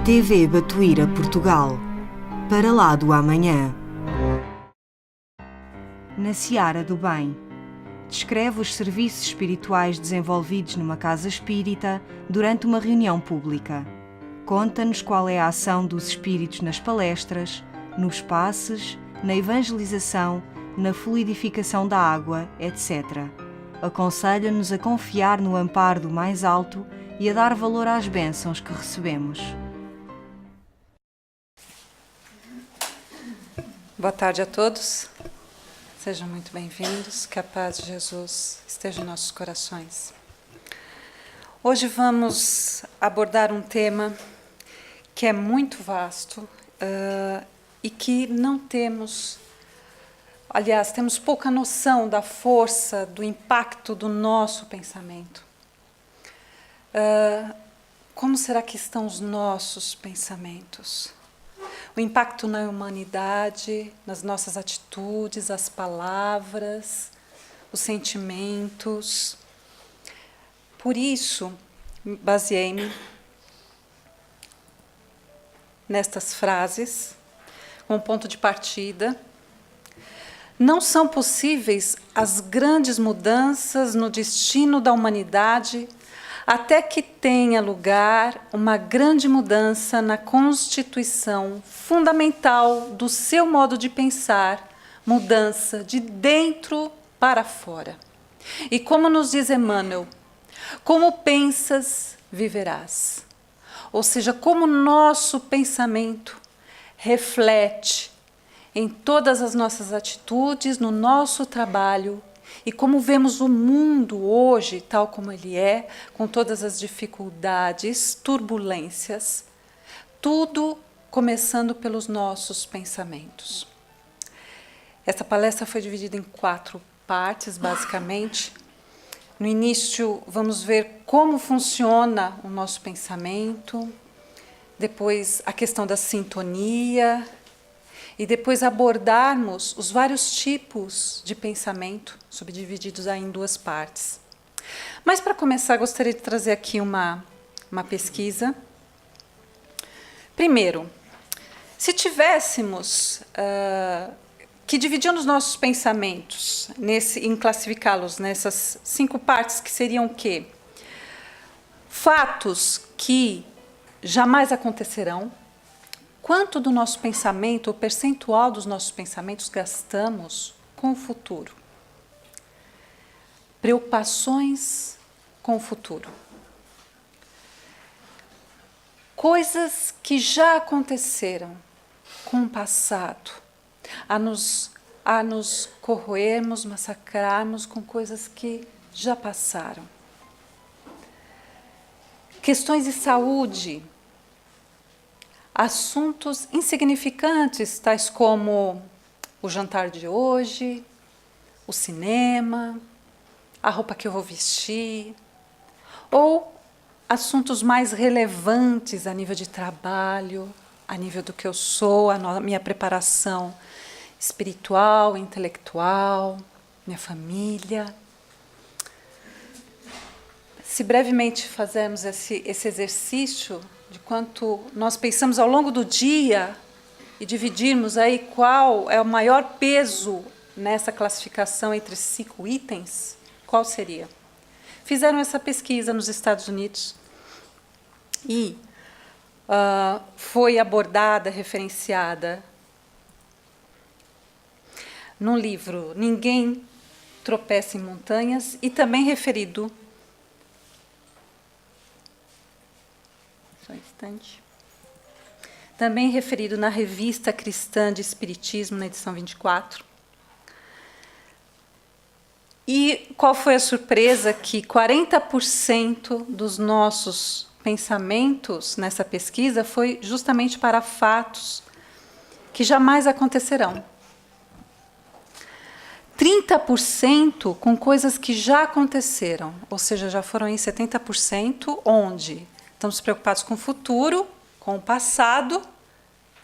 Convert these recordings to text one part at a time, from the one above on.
TV Batuíra Portugal. Para lá do amanhã. Na Seara do Bem. Descreve os serviços espirituais desenvolvidos numa casa espírita durante uma reunião pública. Conta-nos qual é a ação dos espíritos nas palestras, nos passes, na evangelização, na fluidificação da água, etc. Aconselha-nos a confiar no amparo do mais alto e a dar valor às bênçãos que recebemos. Boa tarde a todos. Sejam muito bem-vindos. Que a paz de Jesus esteja em nossos corações. Hoje vamos abordar um tema que é muito vasto e que não temos, aliás, temos pouca noção da força, do impacto do nosso pensamento. Como será que estão os nossos pensamentos? O impacto na humanidade, nas nossas atitudes, as palavras, os sentimentos. Por isso, baseei-me nestas frases, como ponto de partida. Não são possíveis as grandes mudanças no destino da humanidade até que tenha lugar uma grande mudança na constituição fundamental do seu modo de pensar, mudança de dentro para fora. E como nos diz Emmanuel, como pensas, viverás. Ou seja, como nosso pensamento reflete em todas as nossas atitudes, no nosso trabalho, e como vemos o mundo hoje, tal como ele é, com todas as dificuldades, turbulências, tudo começando pelos nossos pensamentos. Essa palestra foi dividida em 4 partes, basicamente. No início, vamos ver como funciona o nosso pensamento, depois a questão da sintonia, e depois abordarmos os vários tipos de pensamento, subdivididos aí em 2 partes. Mas, para começar, gostaria de trazer aqui uma pesquisa. Primeiro, se tivéssemos que dividir os nossos pensamentos, em classificá-los nessas 5 partes, que seriam o quê? Fatos que jamais acontecerão. Quanto do nosso pensamento, o percentual dos nossos pensamentos gastamos com o futuro? Preocupações com o futuro. Coisas que já aconteceram com o passado, a nos corroermos, massacrarmos com coisas que já passaram. Questões de saúde. Assuntos insignificantes, tais como o jantar de hoje, o cinema, a roupa que eu vou vestir, ou assuntos mais relevantes a nível de trabalho, a nível do que eu sou, a minha preparação espiritual, intelectual, minha família. Se brevemente fazermos esse exercício de quanto nós pensamos ao longo do dia e dividirmos aí qual é o maior peso nessa classificação entre 5 itens, qual seria? Fizeram essa pesquisa nos Estados Unidos e foi abordada, referenciada num livro Ninguém Tropeça em Montanhas e também referido também referido na Revista Cristã de Espiritismo, na edição 24. E qual foi a surpresa? Que 40% dos nossos pensamentos nessa pesquisa foi justamente para fatos que jamais acontecerão. 30% com coisas que já aconteceram, ou seja, já foram em 70%, onde estamos preocupados com o futuro, com o passado,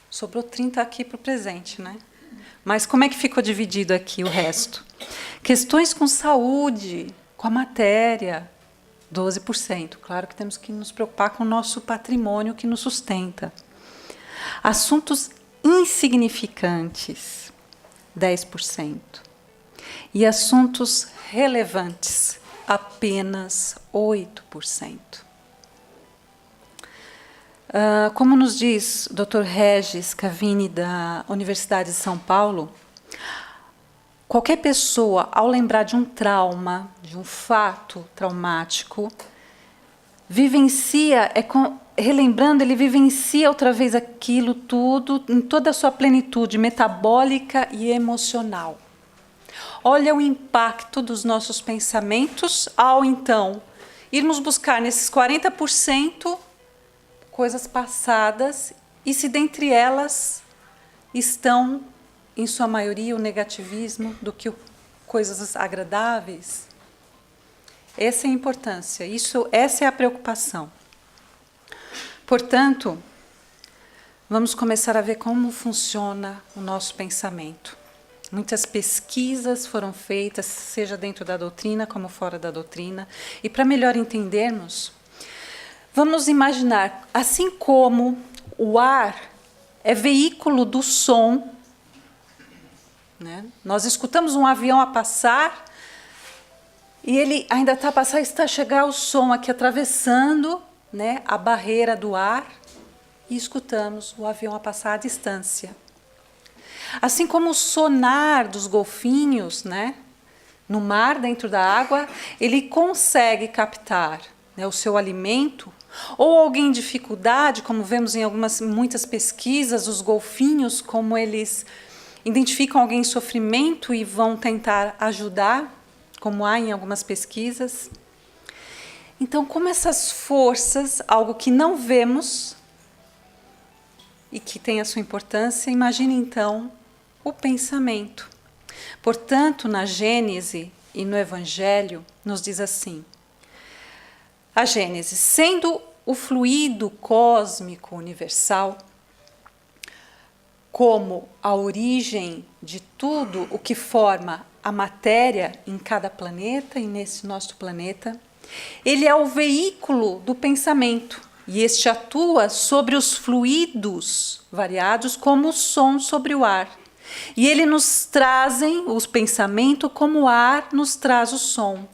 sobrou 30% aqui para o presente, né? Mas como é que ficou dividido aqui o resto? Questões com saúde, com a matéria, 12%. Claro que temos que nos preocupar com o nosso patrimônio que nos sustenta. Assuntos insignificantes, 10%. E assuntos relevantes, apenas 8%. Como nos diz Dr. Regis Cavini, da Universidade de São Paulo, qualquer pessoa, ao lembrar de um trauma, de um fato traumático, vivencia, relembrando, ele vivencia outra vez aquilo tudo, em toda a sua plenitude metabólica e emocional. Olha o impacto dos nossos pensamentos ao, então, irmos buscar nesses 40% coisas passadas, e se dentre elas estão, em sua maioria, o negativismo do que coisas agradáveis. Essa é a importância, essa é a preocupação. Portanto, vamos começar a ver como funciona o nosso pensamento. Muitas pesquisas foram feitas, seja dentro da doutrina como fora da doutrina, e para melhor entendermos, vamos imaginar, assim como o ar é veículo do som, né? Nós escutamos um avião a passar e ele ainda está a passar, está a chegar o som aqui atravessando, né, a barreira do ar, e escutamos o avião a passar à distância. Assim como o sonar dos golfinhos, né, no mar, dentro da água, ele consegue captar, né, o seu alimento, ou alguém em dificuldade, como vemos em muitas pesquisas, os golfinhos, como eles identificam alguém em sofrimento e vão tentar ajudar, como há em algumas pesquisas. Então, como essas forças, algo que não vemos e que tem a sua importância, imagine então o pensamento. Portanto, na Gênese e no Evangelho, nos diz assim: a Gênese, sendo o fluido cósmico universal, como a origem de tudo o que forma a matéria em cada planeta e nesse nosso planeta, ele é o veículo do pensamento, e este atua sobre os fluidos variados como o som sobre o ar. E ele nos trazem os pensamentos como o ar nos traz o som.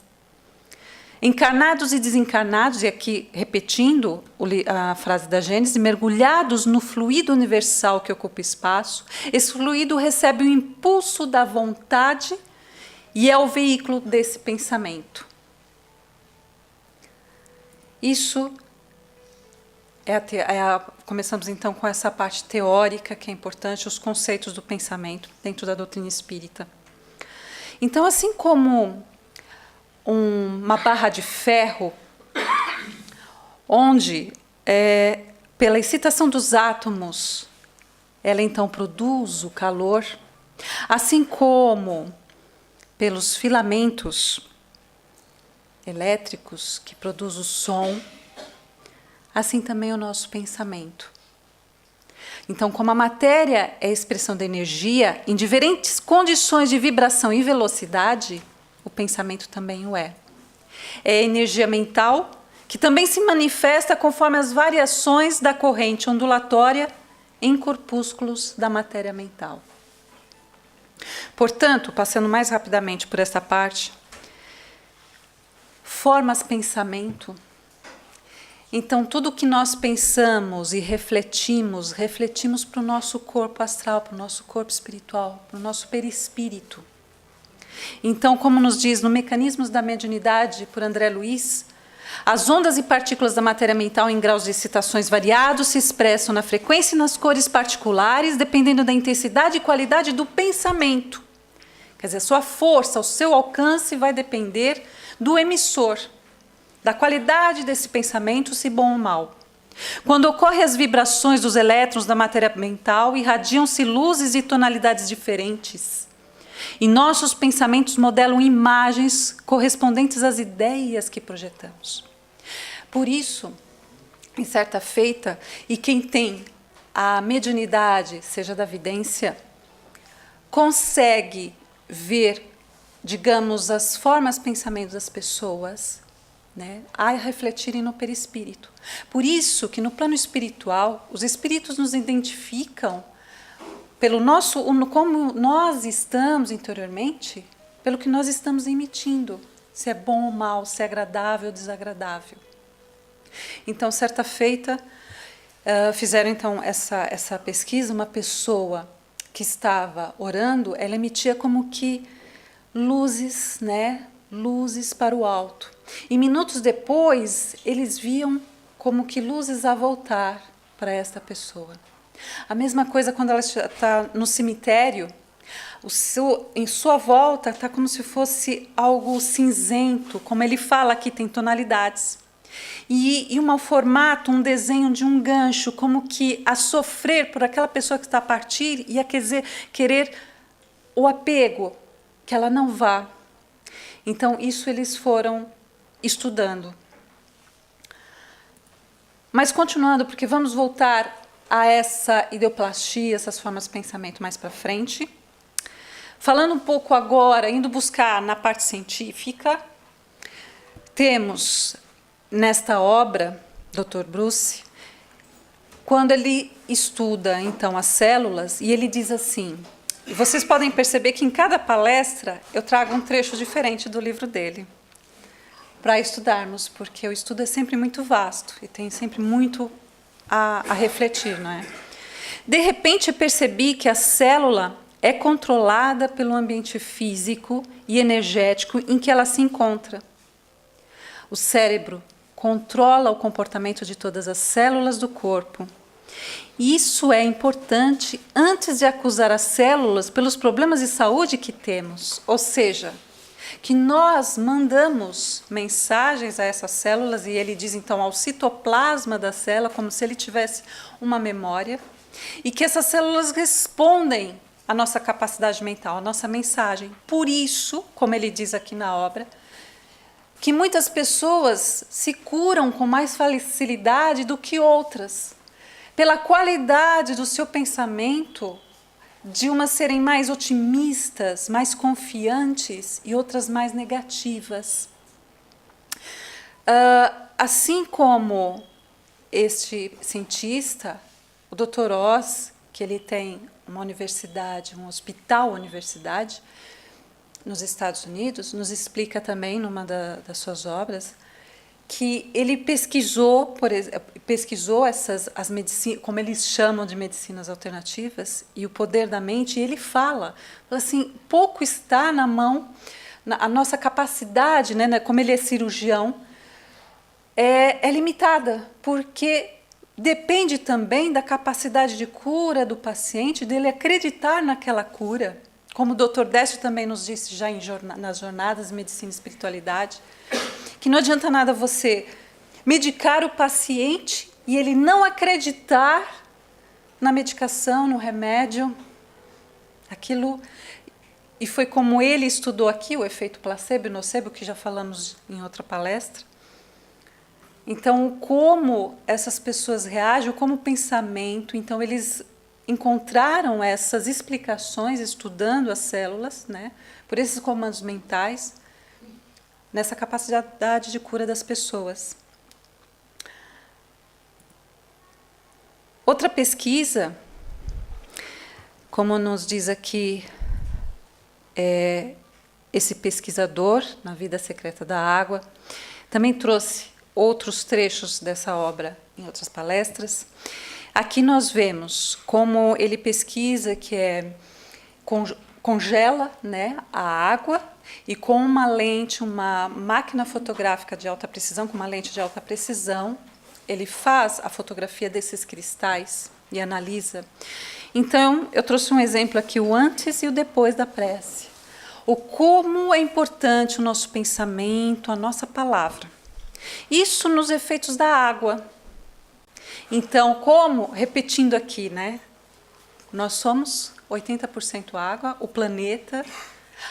Encarnados e desencarnados, e aqui repetindo a frase da Gênesis, mergulhados no fluido universal que ocupa espaço, esse fluido recebe o impulso da vontade e é o veículo desse pensamento. Isso começamos então com essa parte teórica que é importante, os conceitos do pensamento dentro da doutrina espírita. Então, assim como uma barra de ferro, onde, pela excitação dos átomos, ela então produz o calor, assim como pelos filamentos elétricos que produz o som, assim também o nosso pensamento. Então, como a matéria é a expressão da energia, em diferentes condições de vibração e velocidade, o pensamento também o é. É energia mental, que também se manifesta conforme as variações da corrente ondulatória em corpúsculos da matéria mental. Portanto, passando mais rapidamente por esta parte, formas pensamento. Então, tudo que nós pensamos e refletimos para o nosso corpo astral, para o nosso corpo espiritual, para o nosso perispírito. Então, como nos diz no Mecanismos da Mediunidade, por André Luiz, as ondas e partículas da matéria mental em graus de excitações variados se expressam na frequência e nas cores particulares, dependendo da intensidade e qualidade do pensamento. Quer dizer, a sua força, o seu alcance vai depender do emissor, da qualidade desse pensamento, se bom ou mal. Quando ocorrem as vibrações dos elétrons da matéria mental, irradiam-se luzes e tonalidades diferentes. E nossos pensamentos modelam imagens correspondentes às ideias que projetamos. Por isso, em certa feita, e quem tem a mediunidade, seja da vidência, consegue ver, digamos, as formas pensamentos das pessoas né, a refletirem no perispírito. Por isso que no plano espiritual, os espíritos nos identificam pelo como nós estamos interiormente, pelo que nós estamos emitindo, se é bom ou mal, se é agradável ou desagradável. Então, certa feita, fizeram então essa pesquisa, uma pessoa que estava orando, ela emitia como que luzes, né, luzes para o alto. E minutos depois, eles viam como que luzes a voltar para esta pessoa. A mesma coisa quando ela está no cemitério, em sua volta está como se fosse algo cinzento, como ele fala aqui, tem tonalidades. E um formato, um desenho de um gancho, como que a sofrer por aquela pessoa que está a partir e a querer o apego, que ela não vá. Então, isso eles foram estudando. Mas continuando, porque vamos voltar a essa ideoplastia, essas formas de pensamento mais para frente. Falando um pouco agora, indo buscar na parte científica, temos nesta obra, Dr. Bruce, quando ele estuda então as células, e ele diz assim, vocês podem perceber que em cada palestra eu trago um trecho diferente do livro dele, para estudarmos, porque o estudo é sempre muito vasto e tem sempre muito a refletir, não é? De repente percebi que a célula é controlada pelo ambiente físico e energético em que ela se encontra. O cérebro controla o comportamento de todas as células do corpo. Isso é importante antes de acusar as células pelos problemas de saúde que temos, ou seja, que nós mandamos mensagens a essas células, e ele diz então ao citoplasma da célula, como se ele tivesse uma memória, e que essas células respondem à nossa capacidade mental, à nossa mensagem. Por isso, como ele diz aqui na obra, que muitas pessoas se curam com mais facilidade do que outras, pela qualidade do seu pensamento, de umas serem mais otimistas, mais confiantes e outras mais negativas. Assim como este cientista, o Dr. Oz, que ele tem uma universidade, um hospital-universidade, nos Estados Unidos, nos explica também, numa das suas obras, que ele pesquisou as medicinas, como eles chamam de medicinas alternativas, e o poder da mente, e ele fala assim, pouco está na mão, a nossa capacidade, né, como ele é cirurgião, é limitada, porque depende também da capacidade de cura do paciente, dele acreditar naquela cura, como o Dr. Décio também nos disse já nas jornadas de medicina e espiritualidade, que não adianta nada você medicar o paciente e ele não acreditar na medicação, no remédio. Aquilo, e foi como ele estudou aqui, o efeito placebo e nocebo, que já falamos em outra palestra. Então, como essas pessoas reagem, como o pensamento, então eles encontraram essas explicações estudando as células, né, por esses comandos mentais, nessa capacidade de cura das pessoas. Outra pesquisa, como nos diz aqui esse pesquisador na Vida Secreta da Água, também trouxe outros trechos dessa obra em outras palestras. Aqui nós vemos como ele pesquisa que congela, né, a água, e com uma lente, uma máquina fotográfica de alta precisão, com uma lente de alta precisão, ele faz a fotografia desses cristais e analisa. Então, eu trouxe um exemplo aqui, o antes e o depois da prece. O como é importante o nosso pensamento, a nossa palavra. Isso nos efeitos da água. Então, como, repetindo aqui, né? Nós somos 80% água, o planeta,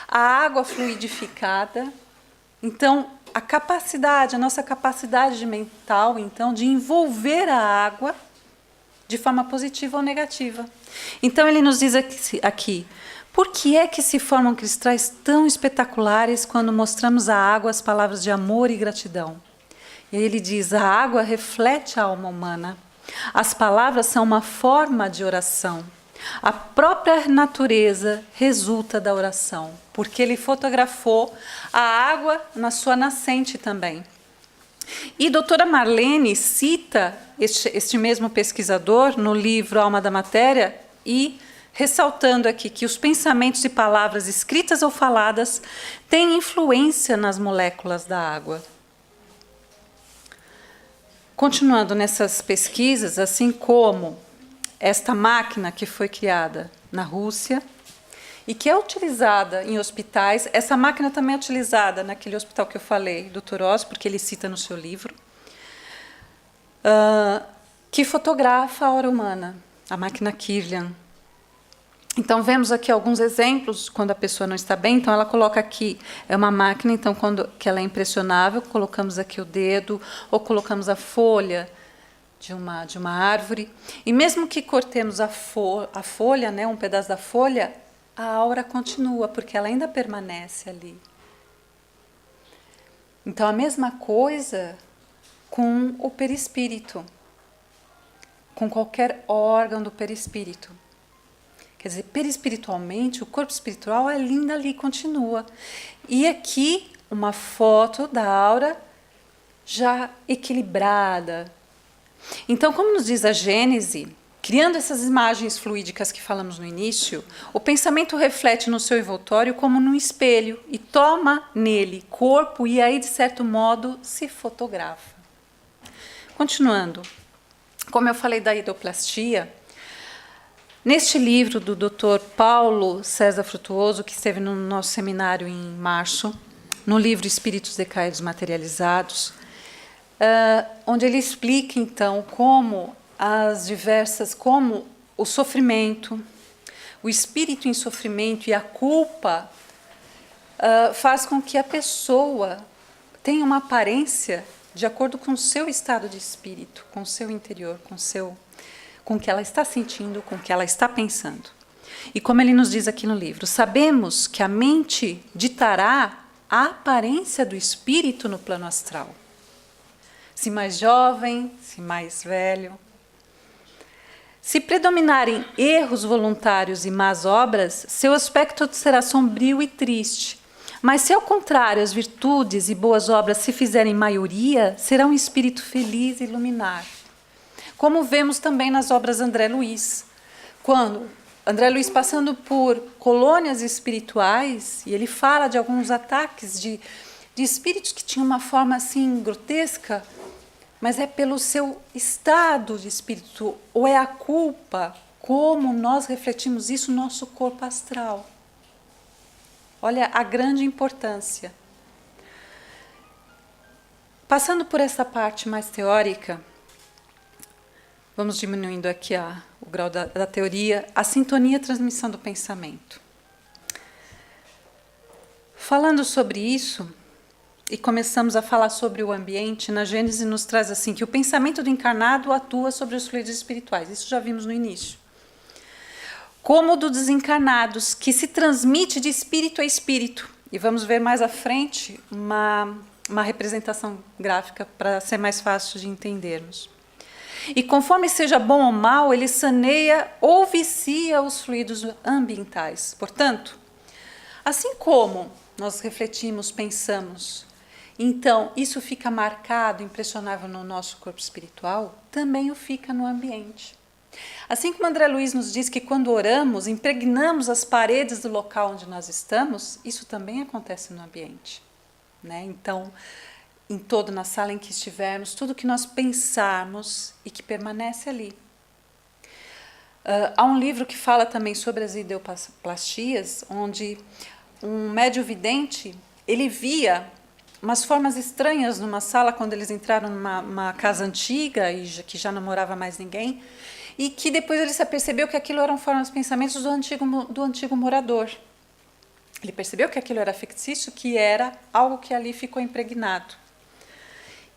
a água fluidificada. Então, a nossa capacidade mental, então, de envolver a água de forma positiva ou negativa. Então, ele nos diz aqui, por que é que se formam cristais tão espetaculares quando mostramos à água as palavras de amor e gratidão? E aí ele diz: a água reflete a alma humana. As palavras são uma forma de oração. A própria natureza resulta da oração, porque ele fotografou a água na sua nascente também. E doutora Marlene cita este mesmo pesquisador no livro Alma da Matéria, e ressaltando aqui que os pensamentos e palavras escritas ou faladas têm influência nas moléculas da água. Continuando nessas pesquisas, assim como esta máquina que foi criada na Rússia e que é utilizada em hospitais, essa máquina também é utilizada naquele hospital que eu falei, do Toros, porque ele cita no seu livro, que fotografa a hora humana, a máquina Kirlian. Então, vemos aqui alguns exemplos quando a pessoa não está bem. Então, ela coloca aqui, é uma máquina, então, quando que ela é impressionável, colocamos aqui o dedo, ou colocamos a folha de uma árvore. E mesmo que cortemos a folha, né, um pedaço da folha, a aura continua, porque ela ainda permanece ali. Então, a mesma coisa com o perispírito, com qualquer órgão do perispírito. Quer dizer, perispiritualmente, o corpo espiritual ainda ali continua. E aqui, uma foto da aura já equilibrada. Então, como nos diz a Gênese, criando essas imagens fluídicas que falamos no início, o pensamento reflete no seu envoltório como num espelho e toma nele corpo e aí, de certo modo, se fotografa. Continuando, como eu falei da idoplastia, neste livro do Dr. Paulo César Frutuoso, que esteve no nosso seminário em março, no livro Espíritos Decaídos Materializados, onde ele explica, então, como como o sofrimento, o espírito em sofrimento e a culpa faz com que a pessoa tenha uma aparência de acordo com o seu estado de espírito, com o seu interior, com o que ela está sentindo, com o que ela está pensando. E como ele nos diz aqui no livro, sabemos que a mente ditará a aparência do espírito no plano astral. Se mais jovem, se mais velho. Se predominarem erros voluntários e más obras, seu aspecto será sombrio e triste. Mas se ao contrário as virtudes e boas obras se fizerem maioria, será um espírito feliz e luminar. Como vemos também nas obras de André Luiz. Quando André Luiz, passando por colônias espirituais, e ele fala de alguns ataques de espíritos que tinham uma forma assim grotesca, mas é pelo seu estado de espírito, ou é a culpa, como nós refletimos isso no nosso corpo astral. Olha a grande importância. Passando por essa parte mais teórica, vamos diminuindo aqui o grau da teoria, a sintonia e a transmissão do pensamento. Falando sobre isso, e começamos a falar sobre o ambiente, na Gênese nos traz assim, que o pensamento do encarnado atua sobre os fluidos espirituais. Isso já vimos no início. Como o do desencarnados, que se transmite de espírito a espírito. E vamos ver mais à frente uma representação gráfica para ser mais fácil de entendermos. E conforme seja bom ou mal, ele saneia ou vicia os fluidos ambientais. Portanto, assim como nós refletimos, pensamos, então isso fica marcado, impressionável no nosso corpo espiritual, também o fica no ambiente. Assim como André Luiz nos diz que quando oramos, impregnamos as paredes do local onde nós estamos, isso também acontece no ambiente, né? Então, na sala em que estivermos, tudo que nós pensarmos e que permanece ali. Há um livro que fala também sobre as ideoplastias, onde um médium vidente, ele via umas formas estranhas numa sala quando eles entraram numa casa antiga e que já não morava mais ninguém, e que depois ele se apercebeu que aquilo eram formas de pensamentos do antigo morador. Ele percebeu que aquilo era fictício, que era algo que ali ficou impregnado.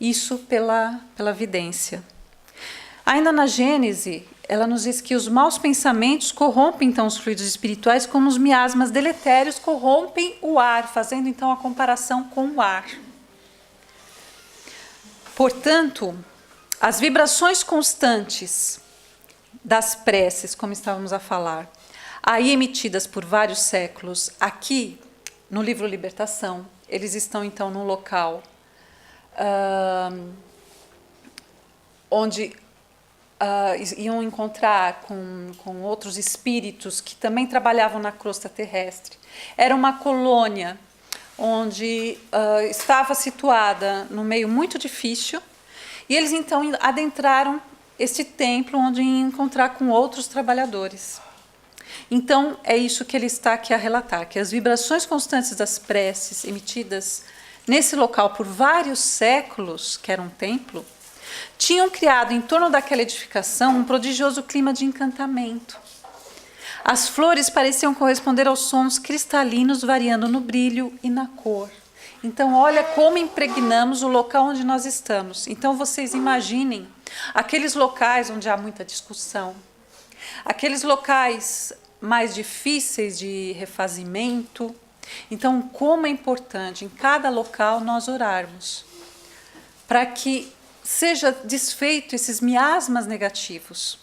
Isso pela vidência. Ainda na Gênese, ela nos diz que os maus pensamentos corrompem então os fluidos espirituais, como os miasmas deletérios corrompem o ar, fazendo então a comparação com o ar. Portanto, as vibrações constantes das preces, como estávamos a falar, aí emitidas por vários séculos, aqui no livro Libertação, eles estão então num local onde iam encontrar com outros espíritos que também trabalhavam na crosta terrestre. Era uma colônia onde estava situada num meio muito difícil, e eles então adentraram este templo onde iam encontrar com outros trabalhadores. Então, é isso que ele está aqui a relatar, que as vibrações constantes das preces emitidas nesse local por vários séculos, que era um templo, tinham criado em torno daquela edificação um prodigioso clima de encantamento. As flores pareciam corresponder aos sons cristalinos, variando no brilho e na cor. Então, olha como impregnamos o local onde nós estamos. Então, vocês imaginem aqueles locais onde há muita discussão, aqueles locais mais difíceis de refazimento. Então, como é importante em cada local nós orarmos, para que seja desfeito esses miasmas negativos.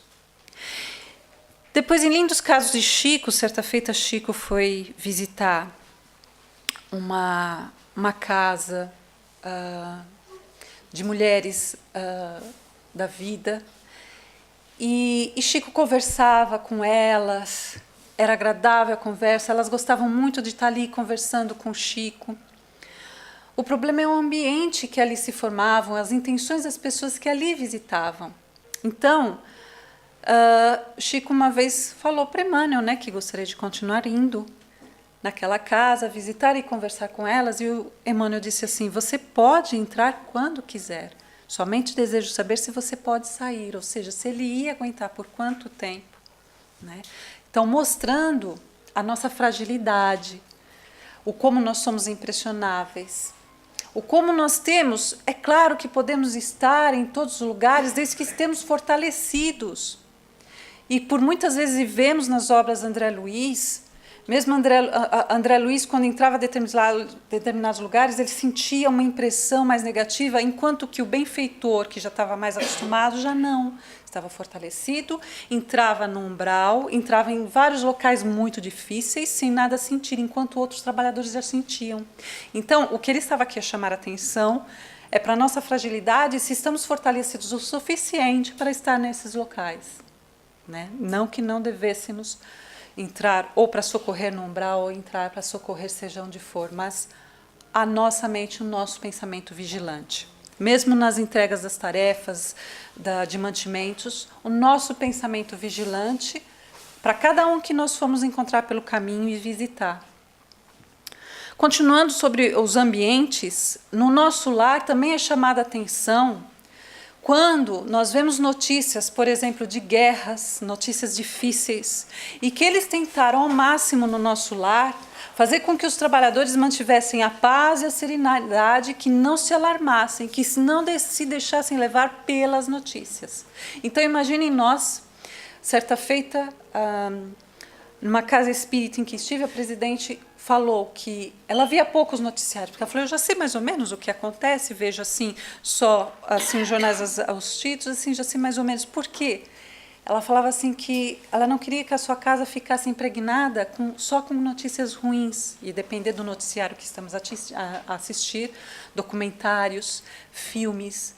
Depois, em lindos casos de Chico, certa feita Chico foi visitar uma casa de mulheres da vida, e Chico conversava com elas, era agradável a conversa, elas gostavam muito de estar ali conversando com Chico. O problema é o ambiente que ali se formavam, as intenções das pessoas que ali visitavam. Então, Chico uma vez falou para Emmanuel, né, que gostaria de continuar indo naquela casa, visitar e conversar com elas, e o Emmanuel disse assim: você pode entrar quando quiser, somente desejo saber se você pode sair, ou seja, se ele ia aguentar por quanto tempo, né? Então, mostrando a nossa fragilidade, o como nós somos impressionáveis, o como nós temos, é claro que podemos estar em todos os lugares desde que estemos fortalecidos. E por muitas vezes vivemos nas obras de André Luiz, mesmo André Luiz, quando entrava em determinados lugares, ele sentia uma impressão mais negativa, enquanto que o benfeitor, que já estava mais acostumado, já não. Estava fortalecido, entrava no umbral, entrava em vários locais muito difíceis, sem nada sentir, enquanto outros trabalhadores já sentiam. Então, o que ele estava aqui a chamar a atenção é para a nossa fragilidade, se estamos fortalecidos o suficiente para estar nesses locais, né? Não que não devêssemos entrar ou para socorrer no umbral ou entrar para socorrer seja onde for, mas a nossa mente, o nosso pensamento vigilante. Mesmo nas entregas das tarefas, de mantimentos, o nosso pensamento vigilante para cada um que nós fomos encontrar pelo caminho e visitar. Continuando sobre os ambientes, no nosso lar também é chamada a atenção quando nós vemos notícias, por exemplo, de guerras, notícias difíceis, e que eles tentaram ao máximo no nosso lar fazer com que os trabalhadores mantivessem a paz e a serenidade, que não se alarmassem, que não se deixassem levar pelas notícias. Então, imaginem nós, certa feita, numa casa espírita em que estive, a presidente falou que ela via poucos noticiários, porque ela falou: eu já sei mais ou menos o que acontece, vejo assim, só assim, os jornais, os títulos, assim, já sei mais ou menos. Por quê? Ela falava assim que ela não queria que a sua casa ficasse impregnada só com notícias ruins, e depender do noticiário que estamos a assistir, documentários, filmes.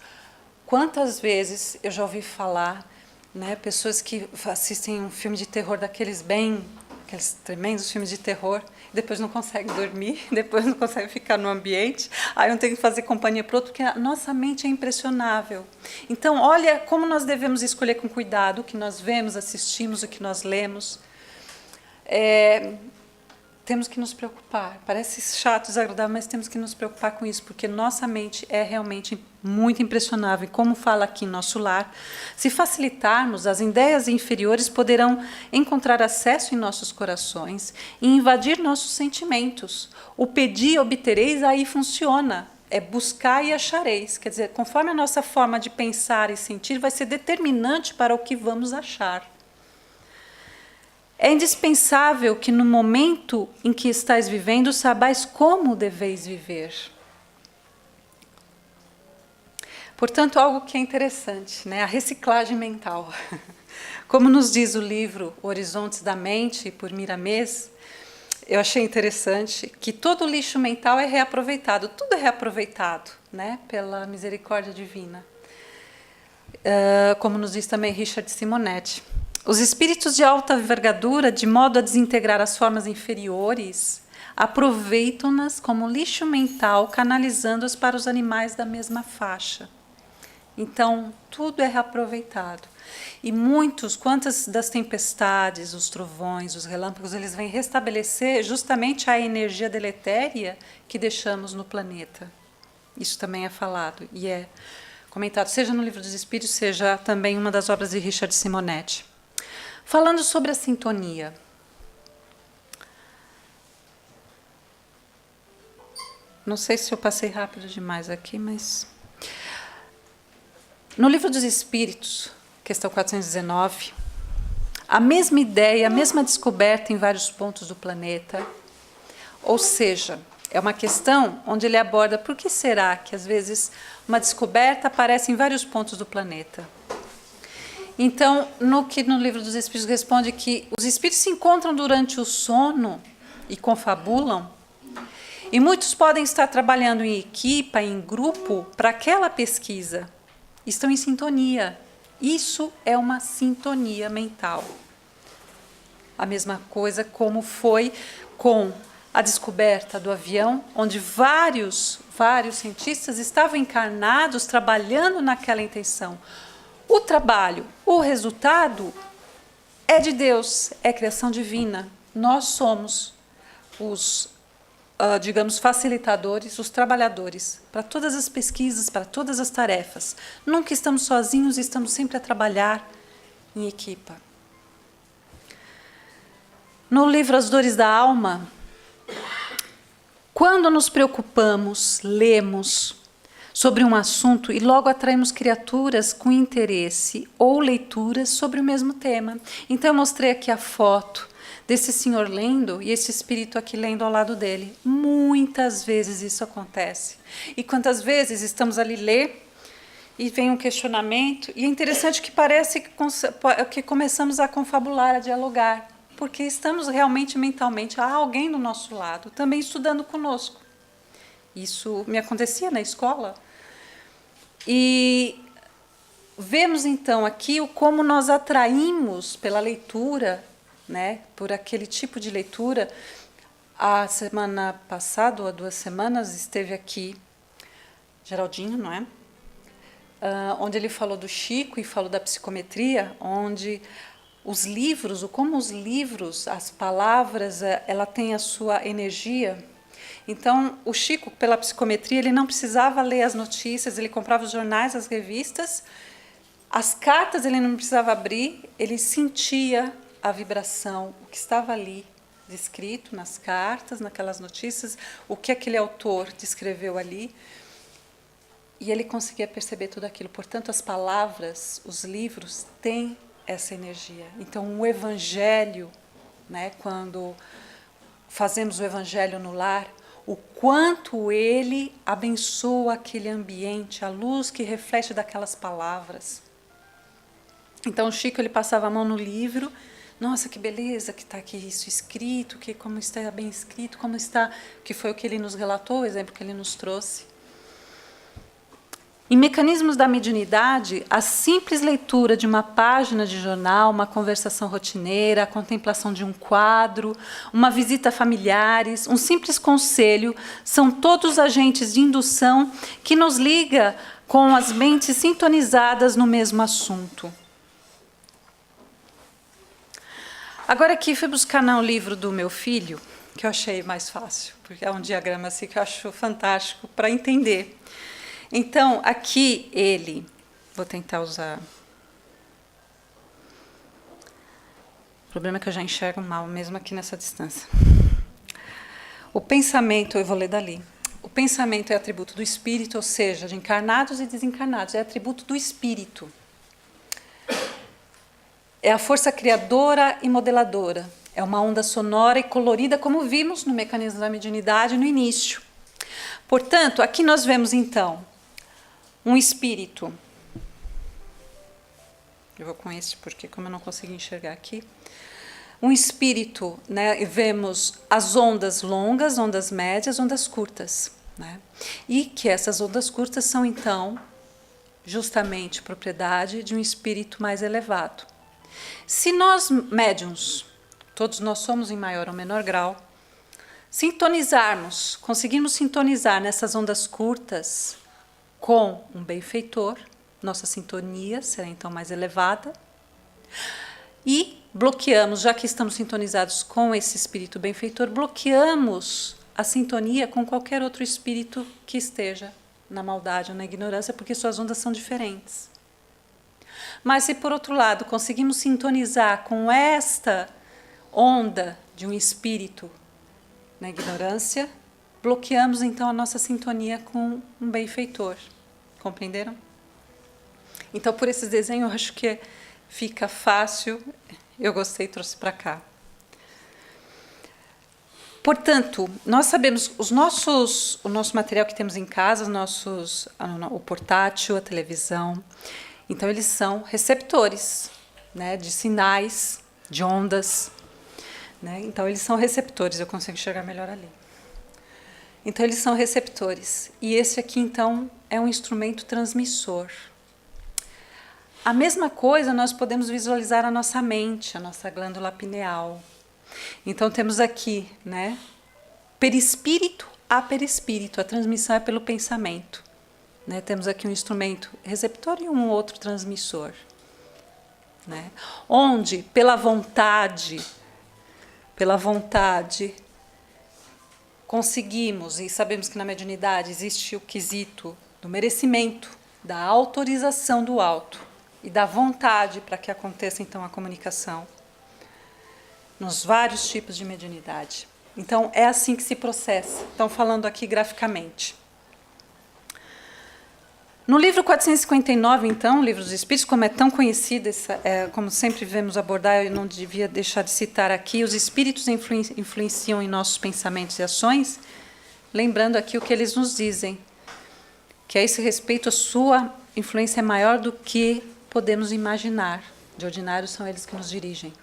Quantas vezes eu já ouvi falar, né, pessoas que assistem um filme de terror daqueles aqueles tremendos filmes de terror, depois não conseguem dormir, depois não conseguem ficar no ambiente, aí não tem que fazer companhia para o outro, porque a nossa mente é impressionável. Então, olha como nós devemos escolher com cuidado o que nós vemos, assistimos, o que nós lemos. Temos que nos preocupar. Parece chato, desagradável, mas temos que nos preocupar com isso, porque nossa mente é realmente muito impressionável. E como fala aqui em nosso lar, se facilitarmos, as ideias inferiores poderão encontrar acesso em nossos corações e invadir nossos sentimentos. O pedir e obtereis aí funciona. É buscar e achareis. Quer dizer, conforme a nossa forma de pensar e sentir, vai ser determinante para o que vamos achar. É indispensável que no momento em que estáis vivendo, saibais como deveis viver. Portanto, algo que é interessante, né? A reciclagem mental. Como nos diz o livro Horizontes da Mente, por Miramês, eu achei interessante que todo lixo mental é reaproveitado, tudo é reaproveitado, né? Pela misericórdia divina. Como nos diz também Richard Simonetti. Os espíritos de alta envergadura, de modo a desintegrar as formas inferiores, aproveitam-nas como lixo mental, canalizando-as para os animais da mesma faixa. Então, tudo é reaproveitado. E quantas das tempestades, os trovões, os relâmpagos, eles vêm restabelecer justamente a energia deletéria que deixamos no planeta. Isso também é falado e é comentado, seja no Livro dos Espíritos, seja também uma das obras de Richard Simonetti. Falando sobre a sintonia. Não sei se eu passei rápido demais aqui, mas... No Livro dos Espíritos, questão 419, a mesma ideia, a mesma descoberta em vários pontos do planeta, ou seja, é uma questão onde ele aborda por que será que, às vezes, uma descoberta aparece em vários pontos do planeta. Então, no Livro dos Espíritos responde que os espíritos se encontram durante o sono e confabulam, e muitos podem estar trabalhando em equipa, em grupo, para aquela pesquisa. Estão em sintonia. Isso é uma sintonia mental. A mesma coisa como foi com a descoberta do avião, onde vários cientistas estavam encarnados trabalhando naquela intenção. O trabalho, o resultado é de Deus, é criação divina. Nós somos os, digamos, facilitadores, os trabalhadores para todas as pesquisas, para todas as tarefas. Nunca estamos sozinhos, estamos sempre a trabalhar em equipa. No livro As Dores da Alma, quando nos preocupamos, lemos sobre um assunto e logo atraímos criaturas com interesse ou leituras sobre o mesmo tema. Então eu mostrei aqui a foto desse senhor lendo e esse espírito aqui lendo ao lado dele. Muitas vezes isso acontece. E quantas vezes estamos ali ler e vem um questionamento, e é interessante que parece que começamos a confabular, a dialogar, porque estamos realmente mentalmente, há alguém do nosso lado, também estudando conosco. Isso me acontecia na escola. E vemos então aqui como nós atraímos pela leitura, né, por aquele tipo de leitura. A semana passada, ou há 2 semanas, esteve aqui Geraldinho, não é? Onde ele falou do Chico e falou da psicometria, onde os livros, como os livros, as palavras, ela tem a sua energia. Então, o Chico, pela psicometria, ele não precisava ler as notícias, ele comprava os jornais, as revistas, as cartas ele não precisava abrir, ele sentia a vibração, o que estava ali descrito nas cartas, naquelas notícias, o que aquele autor descreveu ali, e ele conseguia perceber tudo aquilo. Portanto, as palavras, os livros, têm essa energia. Então, o Evangelho, né, quando fazemos o Evangelho no lar, o quanto ele abençoa aquele ambiente, a luz que reflete daquelas palavras. Então, o Chico ele passava a mão no livro, nossa, que beleza que está aqui isso escrito, que como está bem escrito, como está, que foi o que ele nos relatou, o exemplo que ele nos trouxe. Em mecanismos da mediunidade, a simples leitura de uma página de jornal, uma conversação rotineira, a contemplação de um quadro, uma visita a familiares, um simples conselho, são todos agentes de indução que nos liga com as mentes sintonizadas no mesmo assunto. Agora aqui fui buscar no livro do meu filho, que eu achei mais fácil, porque é um diagrama assim que eu acho fantástico para entender. Então, aqui vou tentar usar. O problema é que eu já enxergo mal, mesmo aqui nessa distância. O pensamento, eu vou ler dali. O pensamento é atributo do espírito, ou seja, de encarnados e desencarnados, é atributo do espírito. É a força criadora e modeladora. É uma onda sonora e colorida, como vimos no mecanismo da mediunidade no início. Portanto, aqui nós vemos, então, um espírito. Eu vou com esse porque, como eu não consigo enxergar aqui, um espírito, né, vemos as ondas longas, ondas médias, ondas curtas, né? E que essas ondas curtas são, então, justamente propriedade de um espírito mais elevado. Se nós, médiuns, todos nós somos em maior ou menor grau, sintonizarmos, conseguirmos sintonizar nessas ondas curtas com um benfeitor, nossa sintonia será então mais elevada, e bloqueamos, já que estamos sintonizados com esse espírito benfeitor, bloqueamos a sintonia com qualquer outro espírito que esteja na maldade ou na ignorância, porque suas ondas são diferentes. Mas se, por outro lado, conseguimos sintonizar com esta onda de um espírito na ignorância, bloqueamos, então, a nossa sintonia com um benfeitor. Compreenderam? Então, por esse desenho, eu acho que fica fácil. Eu gostei e trouxe para cá. Portanto, nós sabemos, o nosso material que temos em casa, o portátil, a televisão, então eles são receptores, né, de sinais, de ondas. Né? Então, eles são receptores, eu consigo enxergar melhor ali. Então, eles são receptores. E esse aqui, então, é um instrumento transmissor. A mesma coisa nós podemos visualizar a nossa mente, a nossa glândula pineal. Então, temos aqui, né, perispírito a perispírito, a transmissão é pelo pensamento. Né? Temos aqui um instrumento receptor e um outro transmissor. Né? Onde, pela vontade, conseguimos, e sabemos que na mediunidade existe o quesito do merecimento, da autorização do alto e da vontade para que aconteça então a comunicação nos vários tipos de mediunidade. Então é assim que se processa. Então, falando aqui graficamente. No livro 459, então, Livro dos Espíritos, como é tão conhecido, como sempre vemos abordar, eu não devia deixar de citar aqui, os espíritos influenciam em nossos pensamentos e ações, lembrando aqui o que eles nos dizem, que a esse respeito a sua influência é maior do que podemos imaginar. De ordinário são eles que nos dirigem.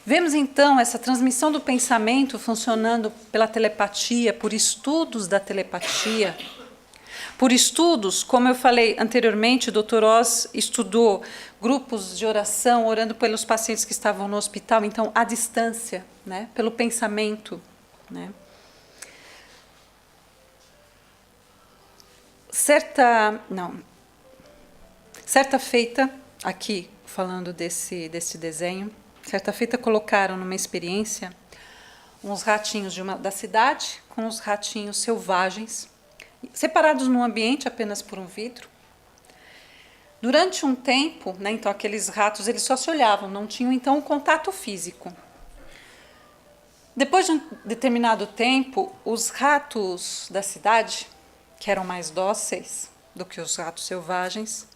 Vemos então essa transmissão do pensamento funcionando pela telepatia, por estudos da telepatia. Por estudos, como eu falei anteriormente, o Dr. Oz estudou grupos de oração, orando pelos pacientes que estavam no hospital, então, à distância, né, pelo pensamento. Né. Certa feita, aqui falando desse desenho, certa feita colocaram numa experiência uns ratinhos da cidade com os ratinhos selvagens, separados num ambiente apenas por um vidro. Durante um tempo, né, então aqueles ratos eles só se olhavam, não tinham então um contato físico. Depois de um determinado tempo, os ratos da cidade, que eram mais dóceis do que os ratos selvagens,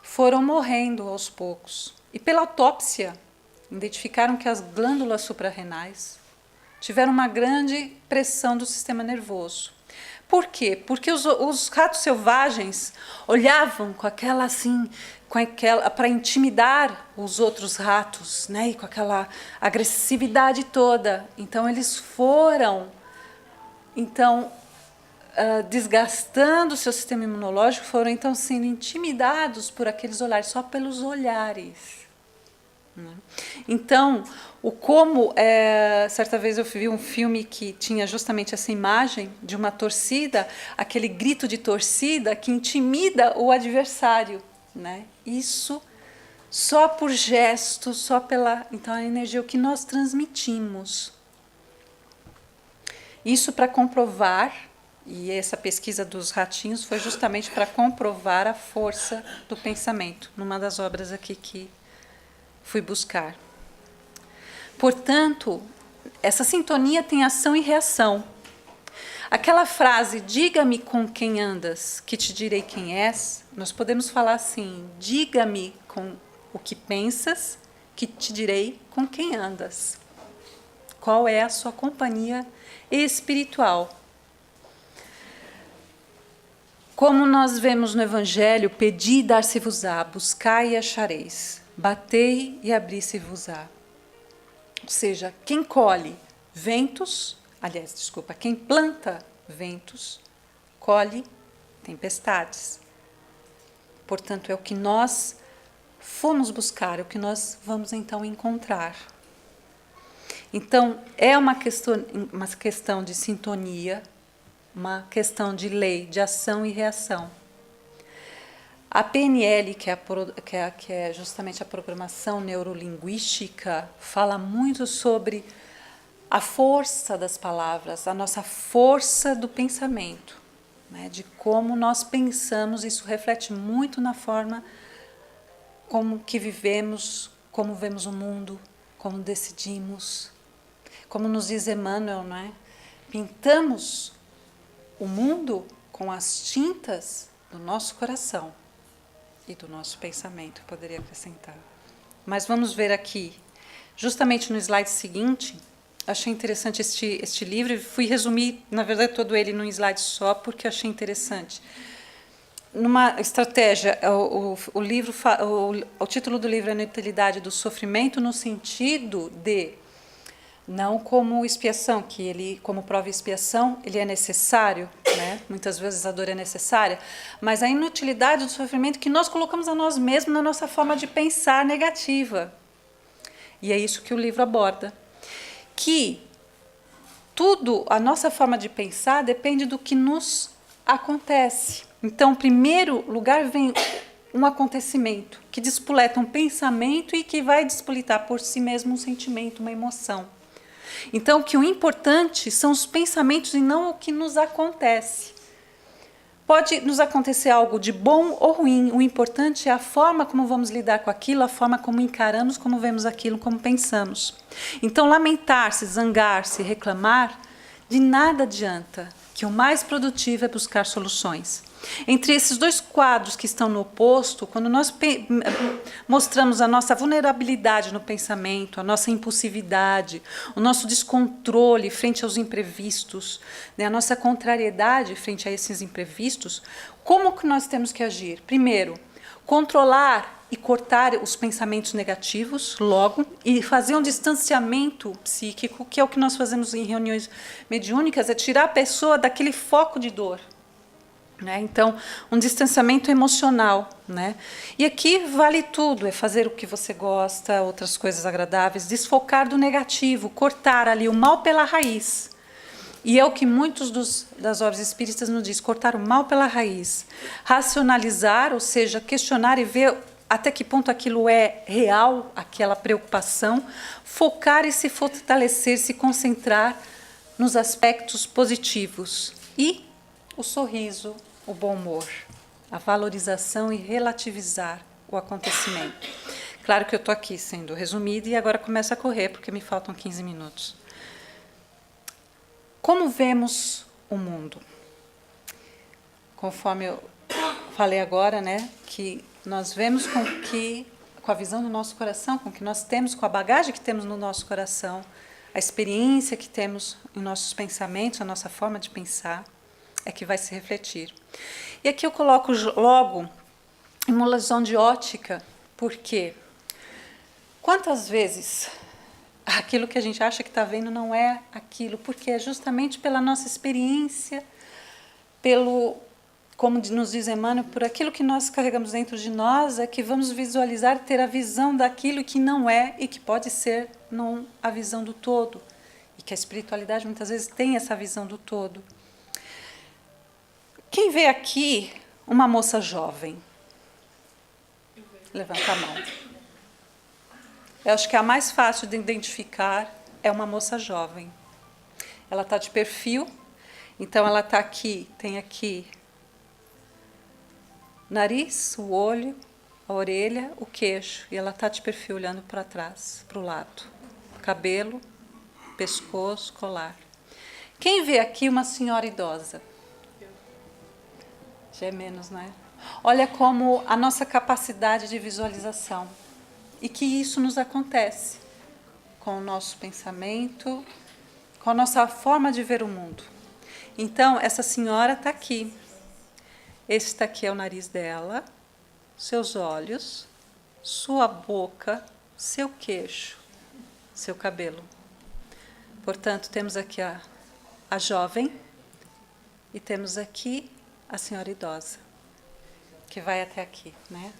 foram morrendo aos poucos. E pela autópsia, identificaram que as glândulas suprarrenais tiveram uma grande pressão do sistema nervoso. Por quê? Porque os ratos selvagens olhavam com aquela para intimidar os outros ratos, né? E com aquela agressividade toda. Então eles foram, desgastando o seu sistema imunológico, foram então sendo intimidados por aqueles olhares, só pelos olhares. Então, certa vez eu vi um filme que tinha justamente essa imagem de uma torcida, aquele grito de torcida que intimida o adversário, né? Isso só por gesto, só pela a energia, o que nós transmitimos. Isso para comprovar, e essa pesquisa dos ratinhos foi justamente para comprovar a força do pensamento, numa das obras aqui que fui buscar. Portanto, essa sintonia tem ação e reação. Aquela frase, diga-me com quem andas, que te direi quem és, nós podemos falar assim, diga-me com o que pensas, que te direi com quem andas. Qual é a sua companhia espiritual? Como nós vemos no Evangelho, pedi e dar-se-vos-á, buscai e achareis, batei e abri-se-vos-á. Ou seja, quem colhe ventos, quem planta ventos, colhe tempestades. Portanto, é o que nós fomos buscar, é o que nós vamos então encontrar. Então, é uma questão de sintonia, uma questão de lei, de ação e reação. A PNL, que é justamente a programação neurolinguística, fala muito sobre a força das palavras, a nossa força do pensamento, né? De como nós pensamos. Isso reflete muito na forma como que vivemos, como vemos o mundo, como decidimos. Como nos diz Emmanuel, não é? Pintamos o mundo com as tintas do nosso coração e do nosso pensamento, poderia acrescentar. Mas vamos ver aqui, justamente no slide seguinte, achei interessante este livro, fui resumir, na verdade, todo ele num slide só, porque achei interessante. Numa estratégia, o título do livro é A Inutilidade do Sofrimento, no sentido de, não como expiação, que ele, como prova e expiação, ele é necessário, né? Muitas vezes a dor é necessária, mas a inutilidade do sofrimento que nós colocamos a nós mesmos na nossa forma de pensar negativa. E é isso que o livro aborda. Que tudo, a nossa forma de pensar depende do que nos acontece. Então, em primeiro lugar, vem um acontecimento que despoleta um pensamento e que vai despolitar por si mesmo um sentimento, uma emoção. Então, que o importante são os pensamentos e não o que nos acontece. Pode nos acontecer algo de bom ou ruim, o importante é a forma como vamos lidar com aquilo, a forma como encaramos, como vemos aquilo, como pensamos. Então, lamentar-se, zangar-se, reclamar, de nada adianta, que o mais produtivo é buscar soluções. Entre esses dois quadros que estão no oposto, quando nós mostramos a nossa vulnerabilidade no pensamento, a nossa impulsividade, o nosso descontrole frente aos imprevistos, né, a nossa contrariedade frente a esses imprevistos, como que nós temos que agir? Primeiro, controlar e cortar os pensamentos negativos logo e fazer um distanciamento psíquico, que é o que nós fazemos em reuniões mediúnicas, é tirar a pessoa daquele foco de dor. Né? Então, um distanciamento emocional. Né? E aqui vale tudo, é fazer o que você gosta, outras coisas agradáveis, desfocar do negativo, cortar ali o mal pela raiz. E é o que muitos das obras espíritas nos diz, cortar o mal pela raiz. Racionalizar, ou seja, questionar e ver até que ponto aquilo é real, aquela preocupação, focar e se fortalecer, se concentrar nos aspectos positivos. E o sorriso, o bom humor, a valorização e relativizar o acontecimento. Claro que eu estou aqui sendo resumida e agora começo a correr, porque me faltam 15 minutos. Como vemos o mundo? Conforme eu falei agora, né, que nós vemos com a visão do nosso coração, com o que nós temos, com a bagagem que temos no nosso coração, a experiência que temos em nossos pensamentos, a nossa forma de pensar, é que vai se refletir. E aqui eu coloco logo uma ilusão de ótica, porque quantas vezes aquilo que a gente acha que está vendo não é aquilo, porque é justamente pela nossa experiência, como nos diz Emmanuel, por aquilo que nós carregamos dentro de nós, é que vamos visualizar, ter a visão daquilo que não é e que pode ser não a visão do todo. E que a espiritualidade muitas vezes tem essa visão do todo. Quem vê aqui uma moça jovem? Levanta a mão. Eu acho que a mais fácil de identificar é uma moça jovem. Ela está de perfil, então ela está aqui, tem aqui nariz, o olho, a orelha, o queixo, e ela está de perfil olhando para trás, para o lado. Cabelo, pescoço, colar. Quem vê aqui uma senhora idosa? Já é menos, não é? Olha como a nossa capacidade de visualização. E que isso nos acontece com o nosso pensamento, com a nossa forma de ver o mundo. Então, essa senhora está aqui. Este aqui é o nariz dela, seus olhos, sua boca, seu queixo, seu cabelo. Portanto, temos aqui a jovem e temos aqui a senhora idosa, que vai até aqui, né?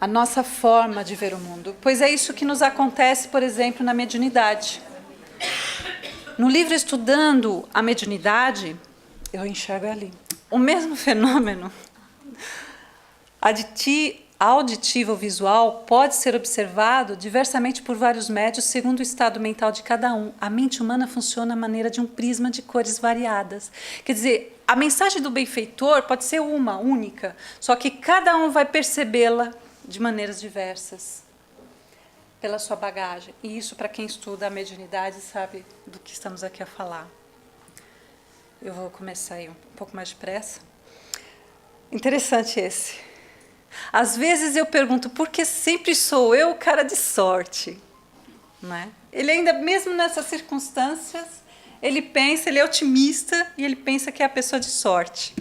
A nossa forma de ver o mundo. Pois é isso que nos acontece, por exemplo, na mediunidade. No livro Estudando a Mediunidade, eu enxergo ali o mesmo fenômeno auditivo ou visual pode ser observado diversamente por vários médios segundo o estado mental de cada um. A mente humana funciona à maneira de um prisma de cores variadas. Quer dizer, a mensagem do benfeitor pode ser uma, única, só que cada um vai percebê-la de maneiras diversas, pela sua bagagem. E isso, para quem estuda a mediunidade, sabe do que estamos aqui a falar. Eu vou começar aí um pouco mais depressa. Interessante esse. Às vezes eu pergunto, por que sempre sou eu o cara de sorte? Não é? Ele ainda, mesmo nessas circunstâncias, ele pensa, ele é otimista e ele pensa que é a pessoa de sorte.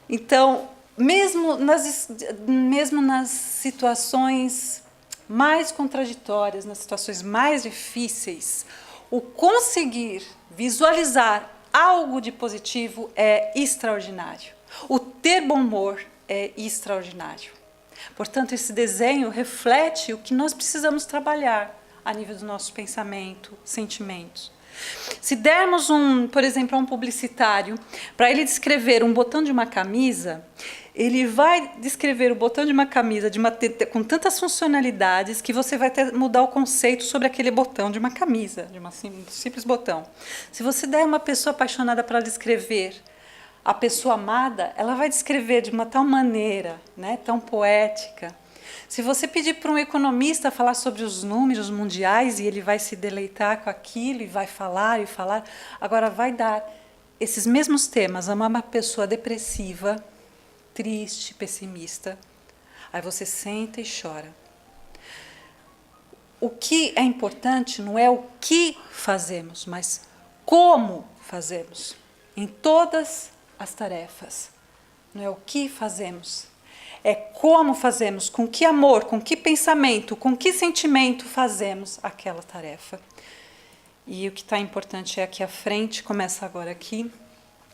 Então, mesmo nas situações mais contraditórias, nas situações mais difíceis, o conseguir visualizar algo de positivo é extraordinário. O ter bom humor é extraordinário. Portanto, esse desenho reflete o que nós precisamos trabalhar a nível do nosso pensamento, sentimentos. Se dermos, por exemplo, a um publicitário, para ele descrever um botão de uma camisa, ele vai descrever o botão de uma camisa com tantas funcionalidades que você vai mudar o conceito sobre aquele botão de uma camisa, de um simples botão. Se você der uma pessoa apaixonada para descrever a pessoa amada, ela vai descrever de uma tal maneira, né, tão poética. Se você pedir para um economista falar sobre os números mundiais, e ele vai se deleitar com aquilo, e vai falar e falar, agora vai dar esses mesmos temas a uma pessoa depressiva, triste, pessimista. Aí você senta e chora. O que é importante não é o que fazemos, mas como fazemos. Em todas as tarefas. Não é o que fazemos. É como fazemos, com que amor, com que pensamento, com que sentimento fazemos aquela tarefa. E o que está importante é aqui à frente, começa agora aqui.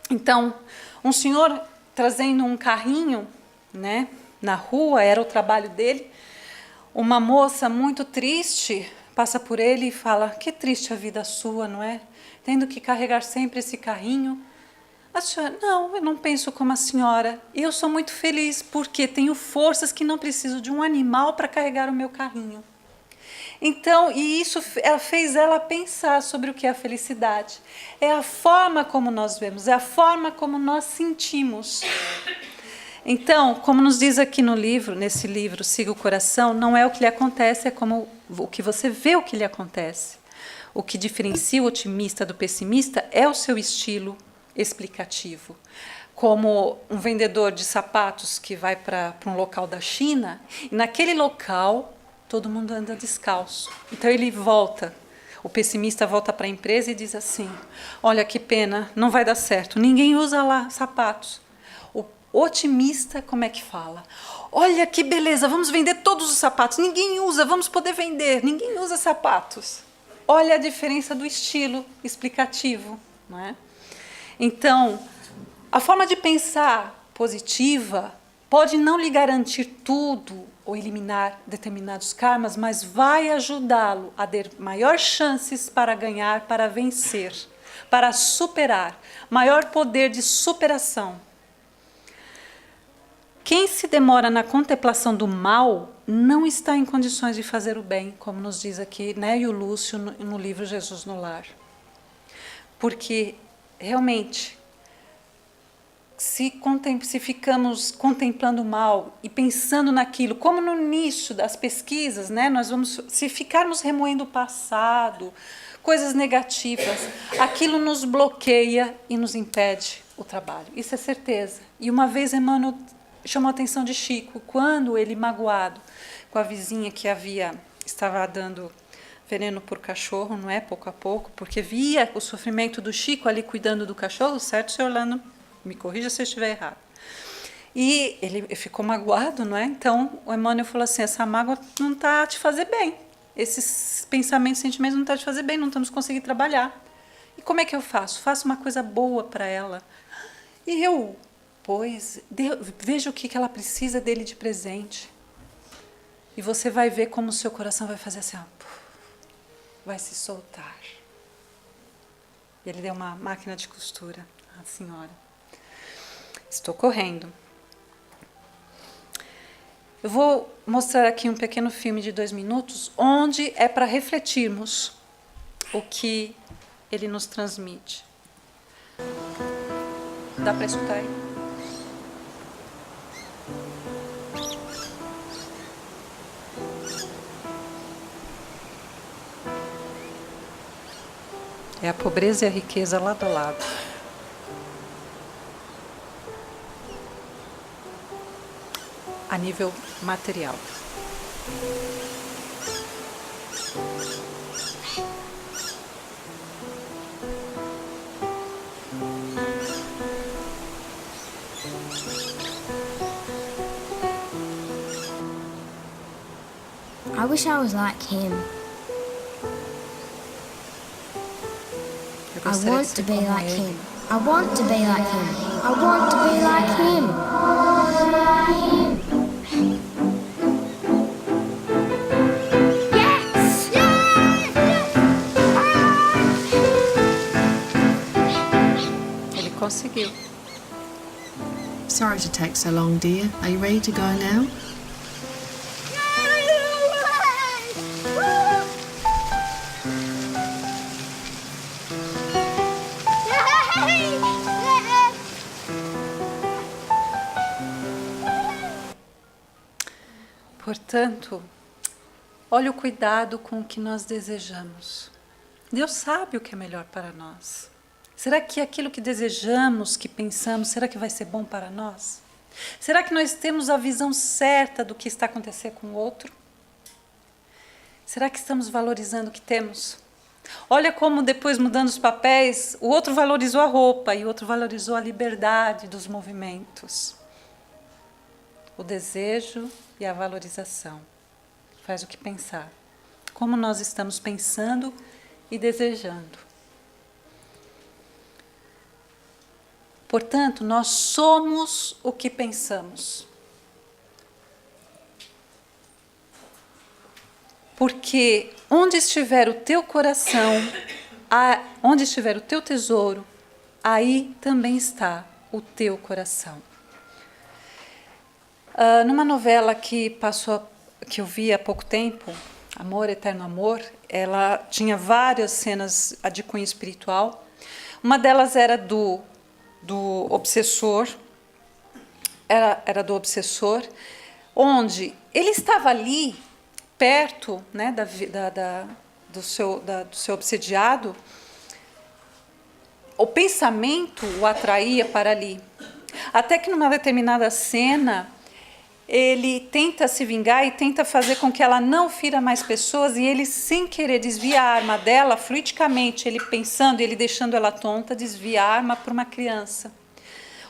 Então, um senhor trazendo um carrinho, né, na rua, era o trabalho dele. Uma moça muito triste passa por ele e fala, que triste a vida sua, não é? Tendo que carregar sempre esse carrinho. A senhora, não, eu não penso como a senhora. Eu sou muito feliz porque tenho forças que não preciso de um animal para carregar o meu carrinho. Então, e isso fez ela pensar sobre o que é a felicidade. É a forma como nós vemos, é a forma como nós sentimos. Então, como nos diz aqui no livro, nesse livro, Siga o Coração, não é o que lhe acontece, é como o que você vê o que lhe acontece. O que diferencia o otimista do pessimista é o seu estilo explicativo. Como um vendedor de sapatos que vai para um local da China, e naquele local todo mundo anda descalço. Então ele volta, o pessimista volta para a empresa e diz assim, olha que pena, não vai dar certo, ninguém usa lá sapatos. O otimista, como é que fala? Olha que beleza, vamos vender todos os sapatos, ninguém usa, vamos poder vender, ninguém usa sapatos. Olha a diferença do estilo explicativo, não é? Então, a forma de pensar positiva pode não lhe garantir tudo ou eliminar determinados karmas, mas vai ajudá-lo a ter maiores chances para ganhar, para vencer, para superar, maior poder de superação. Quem se demora na contemplação do mal não está em condições de fazer o bem, como nos diz aqui, né, e o Lúcio no livro Jesus no Lar. Porque realmente, se ficamos contemplando o mal e pensando naquilo, como no início das pesquisas, né, se ficarmos remoendo o passado, coisas negativas, aquilo nos bloqueia e nos impede o trabalho. Isso é certeza. E uma vez Emmanuel chamou a atenção de Chico, quando ele, magoado com a vizinha que estava dando veneno por cachorro, não é? Pouco a pouco, porque via o sofrimento do Chico ali cuidando do cachorro, certo, senhor Orlando? Me corrija se eu estiver errado. E ele ficou magoado, não é? Então, o Emmanuel falou assim, essa mágoa não está a te fazer bem. Esses pensamentos, sentimentos não estão a te fazer bem, não estamos conseguindo trabalhar. E como é que eu faço? Faço uma coisa boa para ela. E eu, veja o que ela precisa dele de presente. E você vai ver como o seu coração vai fazer assim, ó, vai se soltar. E ele deu uma máquina de costura à senhora. Estou correndo. Eu vou mostrar aqui um pequeno filme de 2 minutos, onde é para refletirmos o que ele nos transmite. Dá para escutar aí? É a pobreza e a riqueza lado a lado. A nível material. I wish I was like him. I want to be like him. I want to be like him. I want to be like him. Yes! Ele conseguiu. Sorry to take so long, dear. Are you ready to go now? Portanto, olha o cuidado com o que nós desejamos. Deus sabe o que é melhor para nós. Será que aquilo que desejamos, que pensamos, será que vai ser bom para nós? Será que nós temos a visão certa do que está acontecendo com o outro? Será que estamos valorizando o que temos? Olha como depois, mudando os papéis, o outro valorizou a roupa e o outro valorizou a liberdade dos movimentos. O desejo e a valorização faz o que pensar. Como nós estamos pensando e desejando. Portanto, nós somos o que pensamos. Porque onde estiver o teu coração, onde estiver o teu tesouro, aí também está o teu coração. Numa novela que eu vi há pouco tempo, Amor, Eterno Amor, ela tinha várias cenas de cunho espiritual. Uma delas era do obsessor, era do obsessor, onde ele estava ali, perto, né, do seu obsediado, o pensamento o atraía para ali. Até que numa determinada cena, ele tenta se vingar e tenta fazer com que ela não fira mais pessoas, e ele, sem querer, desvia a arma dela, fluidicamente, ele pensando, ele deixando ela tonta, desvia a arma para uma criança.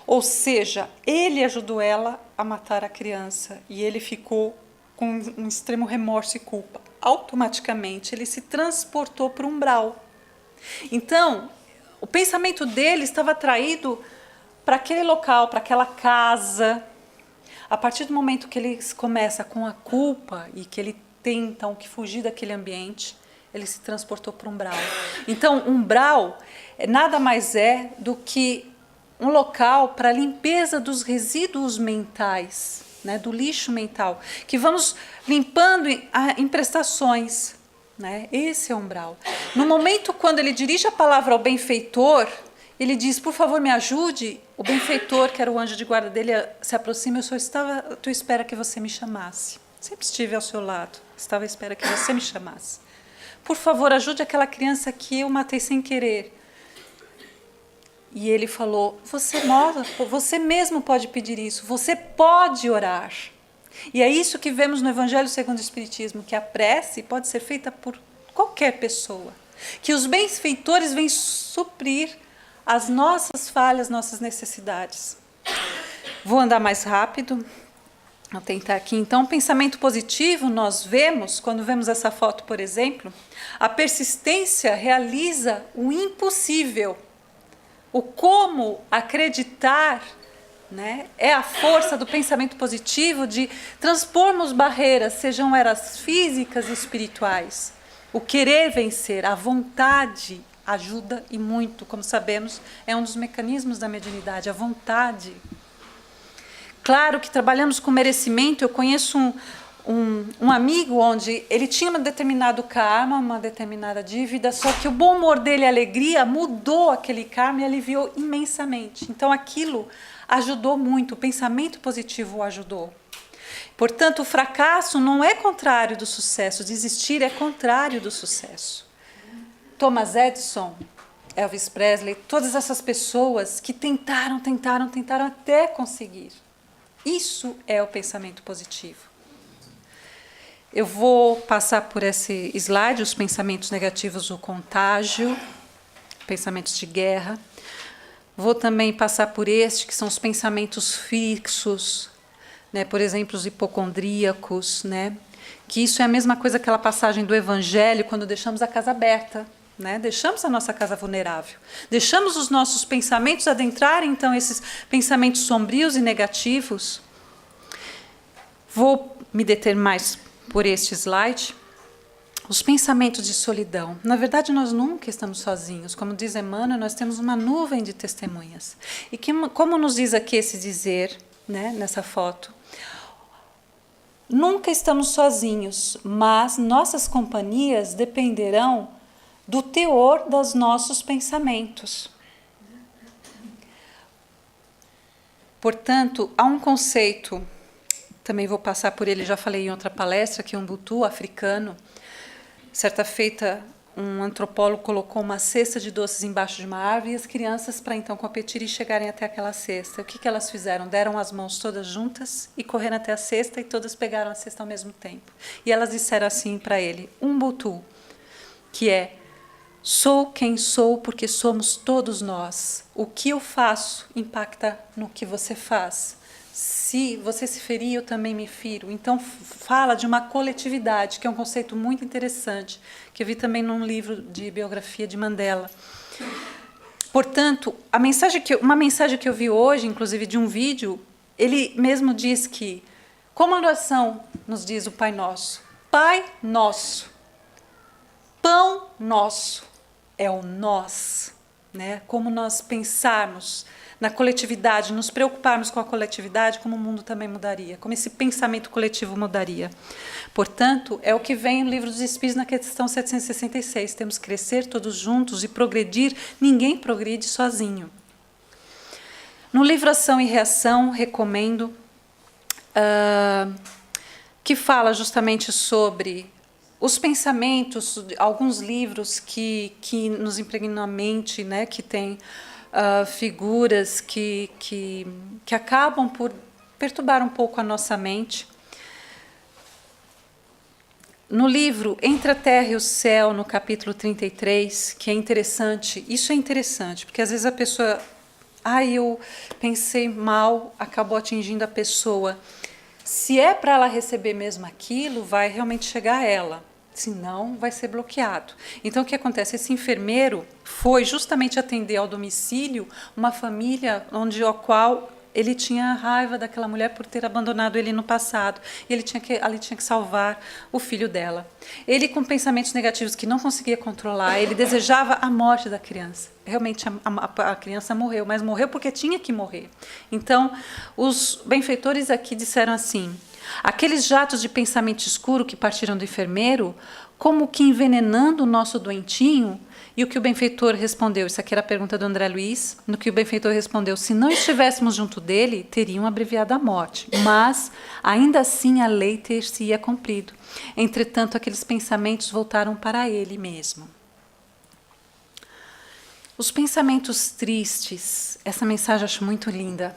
Ou seja, ele ajudou ela a matar a criança, e ele ficou com um extremo remorso e culpa. Automaticamente, ele se transportou para o umbral. Então, o pensamento dele estava atraído para aquele local, para aquela casa. A partir do momento que ele começa com a culpa e que ele tem, então, que fugir daquele ambiente, ele se transportou para o umbral. Então, umbral nada mais é do que um local para a limpeza dos resíduos mentais, né, do lixo mental, que vamos limpando em prestações. Né? Esse é o umbral. No momento quando ele dirige a palavra ao benfeitor, ele diz, por favor, me ajude. O benfeitor, que era o anjo de guarda dele, se aproxima. Eu só estava à tua espera que você me chamasse. Sempre estive ao seu lado. Estava à espera que você me chamasse. Por favor, ajude aquela criança que eu matei sem querer. E ele falou, você mesmo pode pedir isso. Você pode orar. E é isso que vemos no Evangelho segundo o Espiritismo, que a prece pode ser feita por qualquer pessoa, que os benfeitores vêm suprir as nossas falhas, nossas necessidades. Vou andar mais rápido. Vou tentar aqui. Então, pensamento positivo, nós vemos, quando vemos essa foto, por exemplo, a persistência realiza o impossível. O como acreditar, né, é a força do pensamento positivo de transpormos barreiras, sejam elas físicas e espirituais. O querer vencer, a vontade ajuda e muito, como sabemos, é um dos mecanismos da mediunidade, a vontade. Claro que trabalhamos com merecimento. Eu conheço um amigo onde ele tinha um determinado karma, uma determinada dívida, só que o bom humor dele, a alegria, mudou aquele karma e aliviou imensamente. Então aquilo ajudou muito, o pensamento positivo o ajudou. Portanto, o fracasso não é contrário do sucesso, desistir é contrário do sucesso. Thomas Edison, Elvis Presley, todas essas pessoas que tentaram até conseguir. Isso é o pensamento positivo. Eu vou passar por esse slide, os pensamentos negativos, o contágio, pensamentos de guerra. Vou também passar por este, que são os pensamentos fixos, né? Por exemplo, os hipocondríacos, né? Que isso é a mesma coisa que aquela passagem do Evangelho, quando deixamos a casa aberta. Né? Deixamos a nossa casa vulnerável, deixamos os nossos pensamentos adentrarem, então, esses pensamentos sombrios e negativos. Vou me deter mais por este slide. Os pensamentos de solidão. Na verdade, nós nunca estamos sozinhos. Como diz Emmanuel, nós temos uma nuvem de testemunhas. E que, como nos diz aqui esse dizer, né, nessa foto, nunca estamos sozinhos, mas nossas companhias dependerão do teor dos nossos pensamentos. Portanto, há um conceito, também vou passar por ele, já falei em outra palestra, que é um Ubuntu africano. Certa feita, um antropólogo colocou uma cesta de doces embaixo de uma árvore e as crianças, para então competir e chegarem até aquela cesta. O que elas fizeram? Deram as mãos todas juntas e correram até a cesta e todas pegaram a cesta ao mesmo tempo. E elas disseram assim para ele, Ubuntu, que é: sou quem sou porque somos todos nós. O que eu faço impacta no que você faz. Se você se ferir, eu também me firo. Então, fala de uma coletividade, que é um conceito muito interessante, que eu vi também num livro de biografia de Mandela. Portanto, uma mensagem que eu vi hoje, inclusive de um vídeo, ele mesmo diz que, como a oração nos diz o Pai Nosso, Pai Nosso, Pão Nosso, é o nós, né? Como nós pensarmos na coletividade, nos preocuparmos com a coletividade, como o mundo também mudaria, como esse pensamento coletivo mudaria. Portanto, é o que vem no Livro dos Espíritos na questão 766. Temos que crescer todos juntos e progredir. Ninguém progride sozinho. No livro Ação e Reação, recomendo, que fala justamente sobre os pensamentos, alguns livros que nos impregnam na mente, né, que tem figuras que acabam por perturbar um pouco a nossa mente. No livro Entre a Terra e o Céu, no capítulo 33, que é interessante, isso é interessante, porque às vezes a pessoa, eu pensei mal, acabou atingindo a pessoa. Se é para ela receber mesmo aquilo, vai realmente chegar a ela. Senão, vai ser bloqueado. Então, o que acontece? Esse enfermeiro foi justamente atender ao domicílio uma família a qual ele tinha raiva daquela mulher por ter abandonado ele no passado. E ele tinha que salvar o filho dela. Ele, com pensamentos negativos que não conseguia controlar, ele desejava a morte da criança. Realmente, a criança morreu, mas morreu porque tinha que morrer. Então, os benfeitores aqui disseram assim: aqueles jatos de pensamento escuro que partiram do enfermeiro, como que envenenando o nosso doentinho. E o que o benfeitor respondeu, isso aqui era a pergunta do André Luiz, no que o benfeitor respondeu: se não estivéssemos junto dele, teriam abreviado a morte, mas ainda assim a lei ter-se-ia cumprido. Entretanto, aqueles pensamentos voltaram para ele mesmo. Os pensamentos tristes, essa mensagem eu acho muito linda,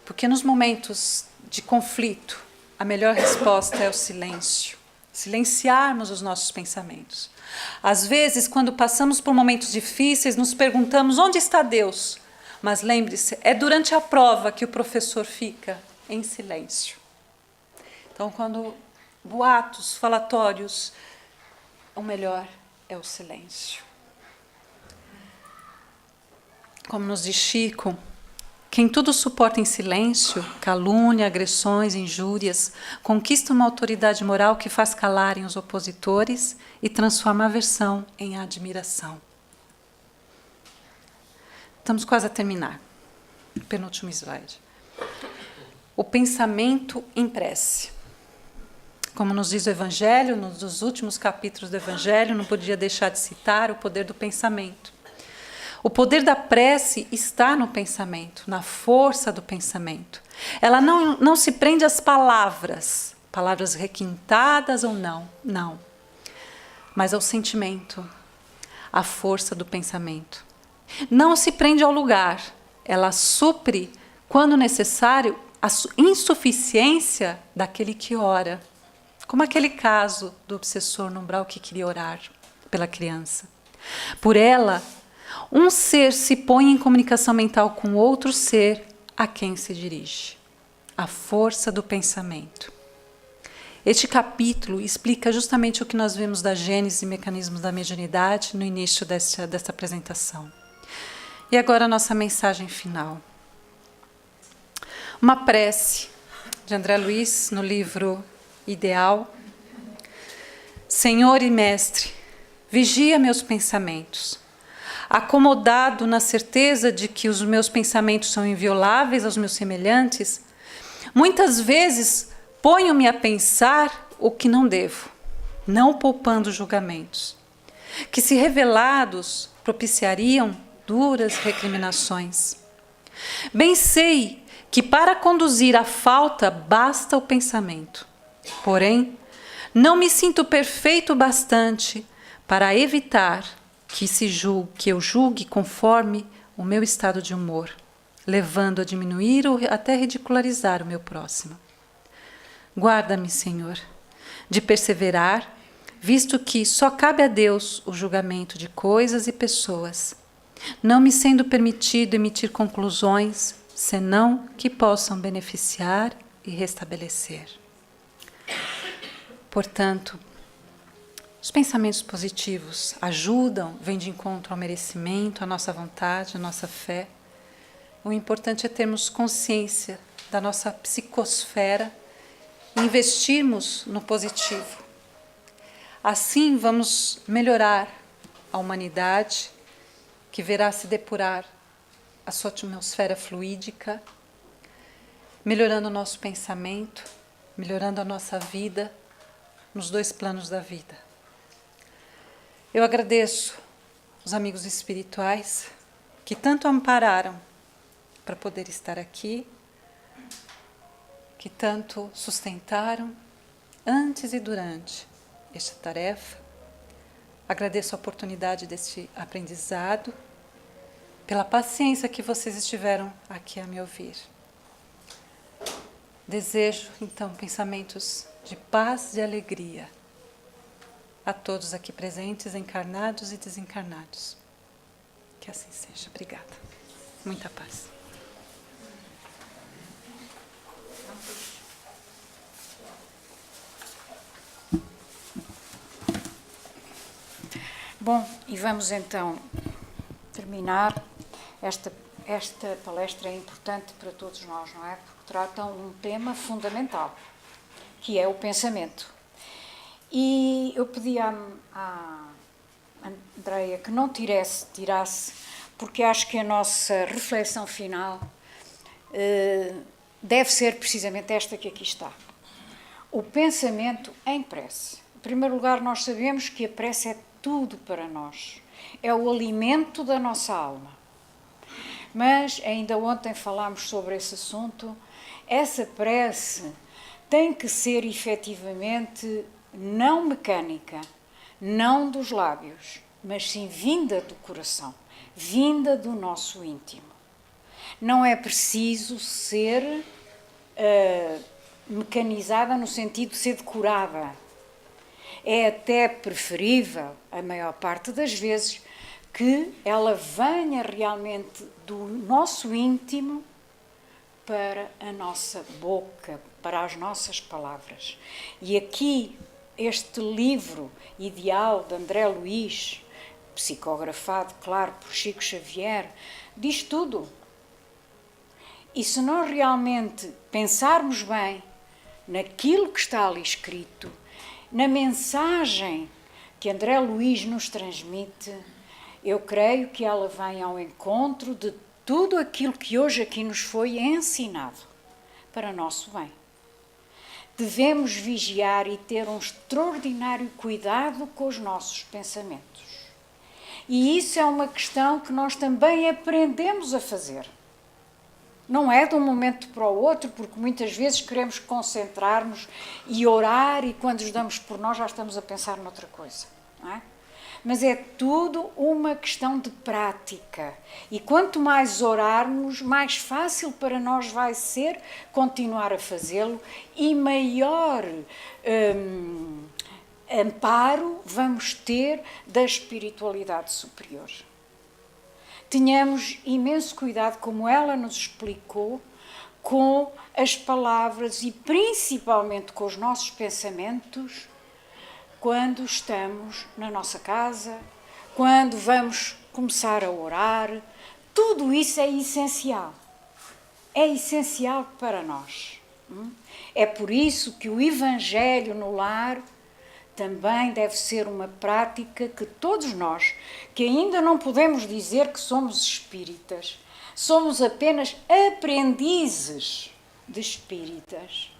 porque nos momentos de conflito, a melhor resposta é o silêncio. silenciarmos os nossos pensamentos. Às vezes, quando passamos por momentos difíceis, nos perguntamos onde está Deus. Mas lembre-se, é durante a prova que o professor fica em silêncio. Então, quando boatos, falatórios, o melhor é o silêncio. Como nos diz Chico, quem tudo suporta em silêncio, calúnia, agressões, injúrias, conquista uma autoridade moral que faz calarem os opositores e transforma a aversão em admiração. Estamos quase a terminar. Penúltimo slide. O pensamento em prece. Como nos diz o Evangelho, nos dos últimos capítulos do Evangelho, não podia deixar de citar o poder do pensamento. O poder da prece está no pensamento, na força do pensamento. Ela não se prende às palavras requintadas ou não. Mas ao sentimento, à força do pensamento. Não se prende ao lugar, ela supre, quando necessário, a insuficiência daquele que ora. Como aquele caso do obsessor no umbral que queria orar pela criança. Por ela, um ser se põe em comunicação mental com outro ser a quem se dirige. A força do pensamento. Este capítulo explica justamente o que nós vimos da gênese e mecanismos da mediunidade no início dessa apresentação. E agora a nossa mensagem final. Uma prece de André Luiz, no livro Ideal. Senhor e Mestre, vigia meus pensamentos. Acomodado na certeza de que os meus pensamentos são invioláveis aos meus semelhantes, muitas vezes ponho-me a pensar o que não devo, não poupando julgamentos, que se revelados propiciariam duras recriminações. Bem sei que para conduzir à falta basta o pensamento, porém, não me sinto perfeito bastante para evitar que eu julgue conforme o meu estado de humor, levando a diminuir ou até ridicularizar o meu próximo. Guarda-me, Senhor, de perseverar, visto que só cabe a Deus o julgamento de coisas e pessoas, não me sendo permitido emitir conclusões, senão que possam beneficiar e restabelecer. Portanto, os pensamentos positivos ajudam, vêm de encontro ao merecimento, à nossa vontade, à nossa fé. O importante é termos consciência da nossa psicosfera e investirmos no positivo. Assim vamos melhorar a humanidade, que verá se depurar a sua atmosfera fluídica, melhorando o nosso pensamento, melhorando a nossa vida nos dois planos da vida. Eu agradeço os amigos espirituais que tanto ampararam para poder estar aqui, que tanto sustentaram antes e durante esta tarefa. Agradeço a oportunidade deste aprendizado, pela paciência que vocês estiveram aqui a me ouvir. Desejo, então, pensamentos de paz e alegria a todos aqui presentes, encarnados e desencarnados. Que assim seja. Obrigada. Muita paz. Bom, e vamos então terminar. Esta palestra é importante para todos nós, não é? Porque trata um tema fundamental, que é o pensamento. E eu pedi à Andreia que não tirasse, porque acho que a nossa reflexão final deve ser precisamente esta que aqui está. O pensamento em prece. Em primeiro lugar, nós sabemos que a prece é tudo para nós. É o alimento da nossa alma. Mas, ainda ontem falámos sobre esse assunto, essa prece tem que ser efetivamente não mecânica, não dos lábios, mas sim vinda do coração, vinda do nosso íntimo. Não é preciso ser mecanizada no sentido de ser decorada. É até preferível, a maior parte das vezes, que ela venha realmente do nosso íntimo para a nossa boca, para as nossas palavras. E aqui, este livro ideal de André Luiz, psicografado, claro, por Chico Xavier, diz tudo. E se nós realmente pensarmos bem naquilo que está ali escrito, na mensagem que André Luiz nos transmite, eu creio que ela vem ao encontro de tudo aquilo que hoje aqui nos foi ensinado para nosso bem. Devemos vigiar e ter um extraordinário cuidado com os nossos pensamentos. E isso é uma questão que nós também aprendemos a fazer. Não é de um momento para o outro, porque muitas vezes queremos concentrar-nos e orar e quando nos damos por nós já estamos a pensar noutra coisa, não é? Mas é tudo uma questão de prática. E quanto mais orarmos, mais fácil para nós vai ser continuar a fazê-lo e maior amparo vamos ter da espiritualidade superior. Tenhamos imenso cuidado, como ela nos explicou, com as palavras e principalmente com os nossos pensamentos quando estamos na nossa casa, quando vamos começar a orar. Tudo isso é essencial. É essencial para nós. É por isso que o Evangelho no lar também deve ser uma prática que todos nós, que ainda não podemos dizer que somos espíritas, somos apenas aprendizes de espíritas,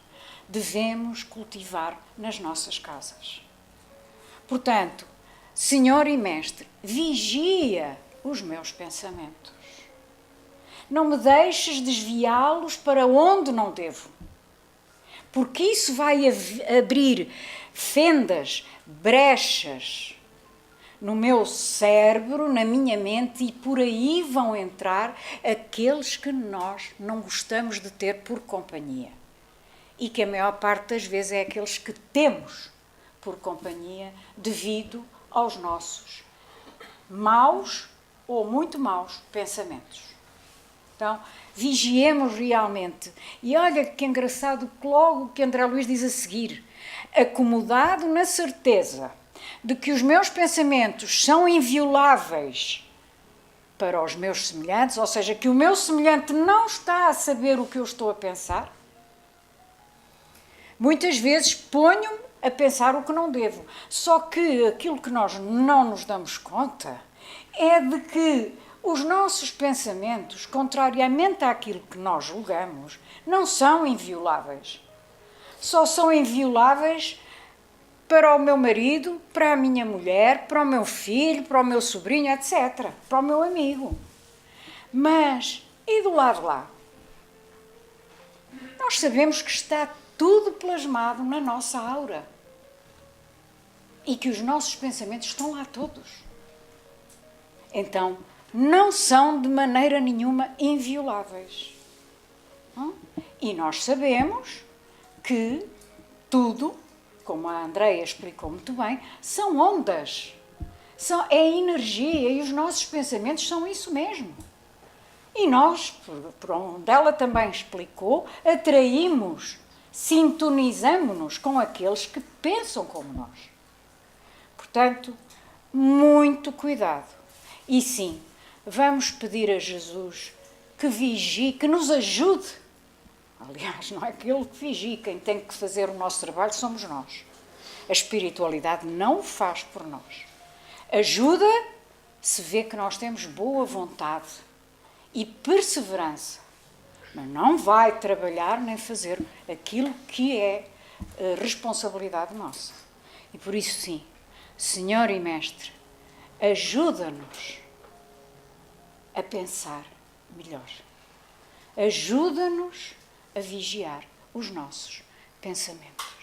devemos cultivar nas nossas casas. Portanto, Senhor e Mestre, vigia os meus pensamentos. Não me deixes desviá-los para onde não devo, porque isso vai abrir fendas, brechas no meu cérebro, na minha mente, e por aí vão entrar aqueles que nós não gostamos de ter por companhia. E que a maior parte das vezes é aqueles que temos por companhia devido aos nossos maus ou muito maus pensamentos. Então, vigiemos realmente. E olha que engraçado, logo que André Luiz diz a seguir: acomodado na certeza de que os meus pensamentos são invioláveis para os meus semelhantes, ou seja, que o meu semelhante não está a saber o que eu estou a pensar, muitas vezes ponho-me a pensar o que não devo. Só que aquilo que nós não nos damos conta é de que os nossos pensamentos, contrariamente àquilo que nós julgamos, não são invioláveis. Só são invioláveis para o meu marido, para a minha mulher, para o meu filho, para o meu sobrinho, etc. Para o meu amigo. Mas, e do lado lá? Nós sabemos que está tudo plasmado na nossa aura. E que os nossos pensamentos estão lá todos. Então, não são de maneira nenhuma invioláveis. E nós sabemos que tudo, como a Andreia explicou muito bem, são ondas. É energia e os nossos pensamentos são isso mesmo. E nós, por onde ela também explicou, atraímos, sintonizamos-nos com aqueles que pensam como nós. Portanto, muito cuidado. E sim, vamos pedir a Jesus que vigie, que nos ajude. Aliás, não é aquele que vigie, quem tem que fazer o nosso trabalho somos nós. A espiritualidade não o faz por nós. Ajuda se vê que nós temos boa vontade e perseverança, mas não vai trabalhar nem fazer aquilo que é responsabilidade nossa. E por isso sim, Senhor e Mestre, ajuda-nos a pensar melhor. Ajuda-nos a vigiar os nossos pensamentos.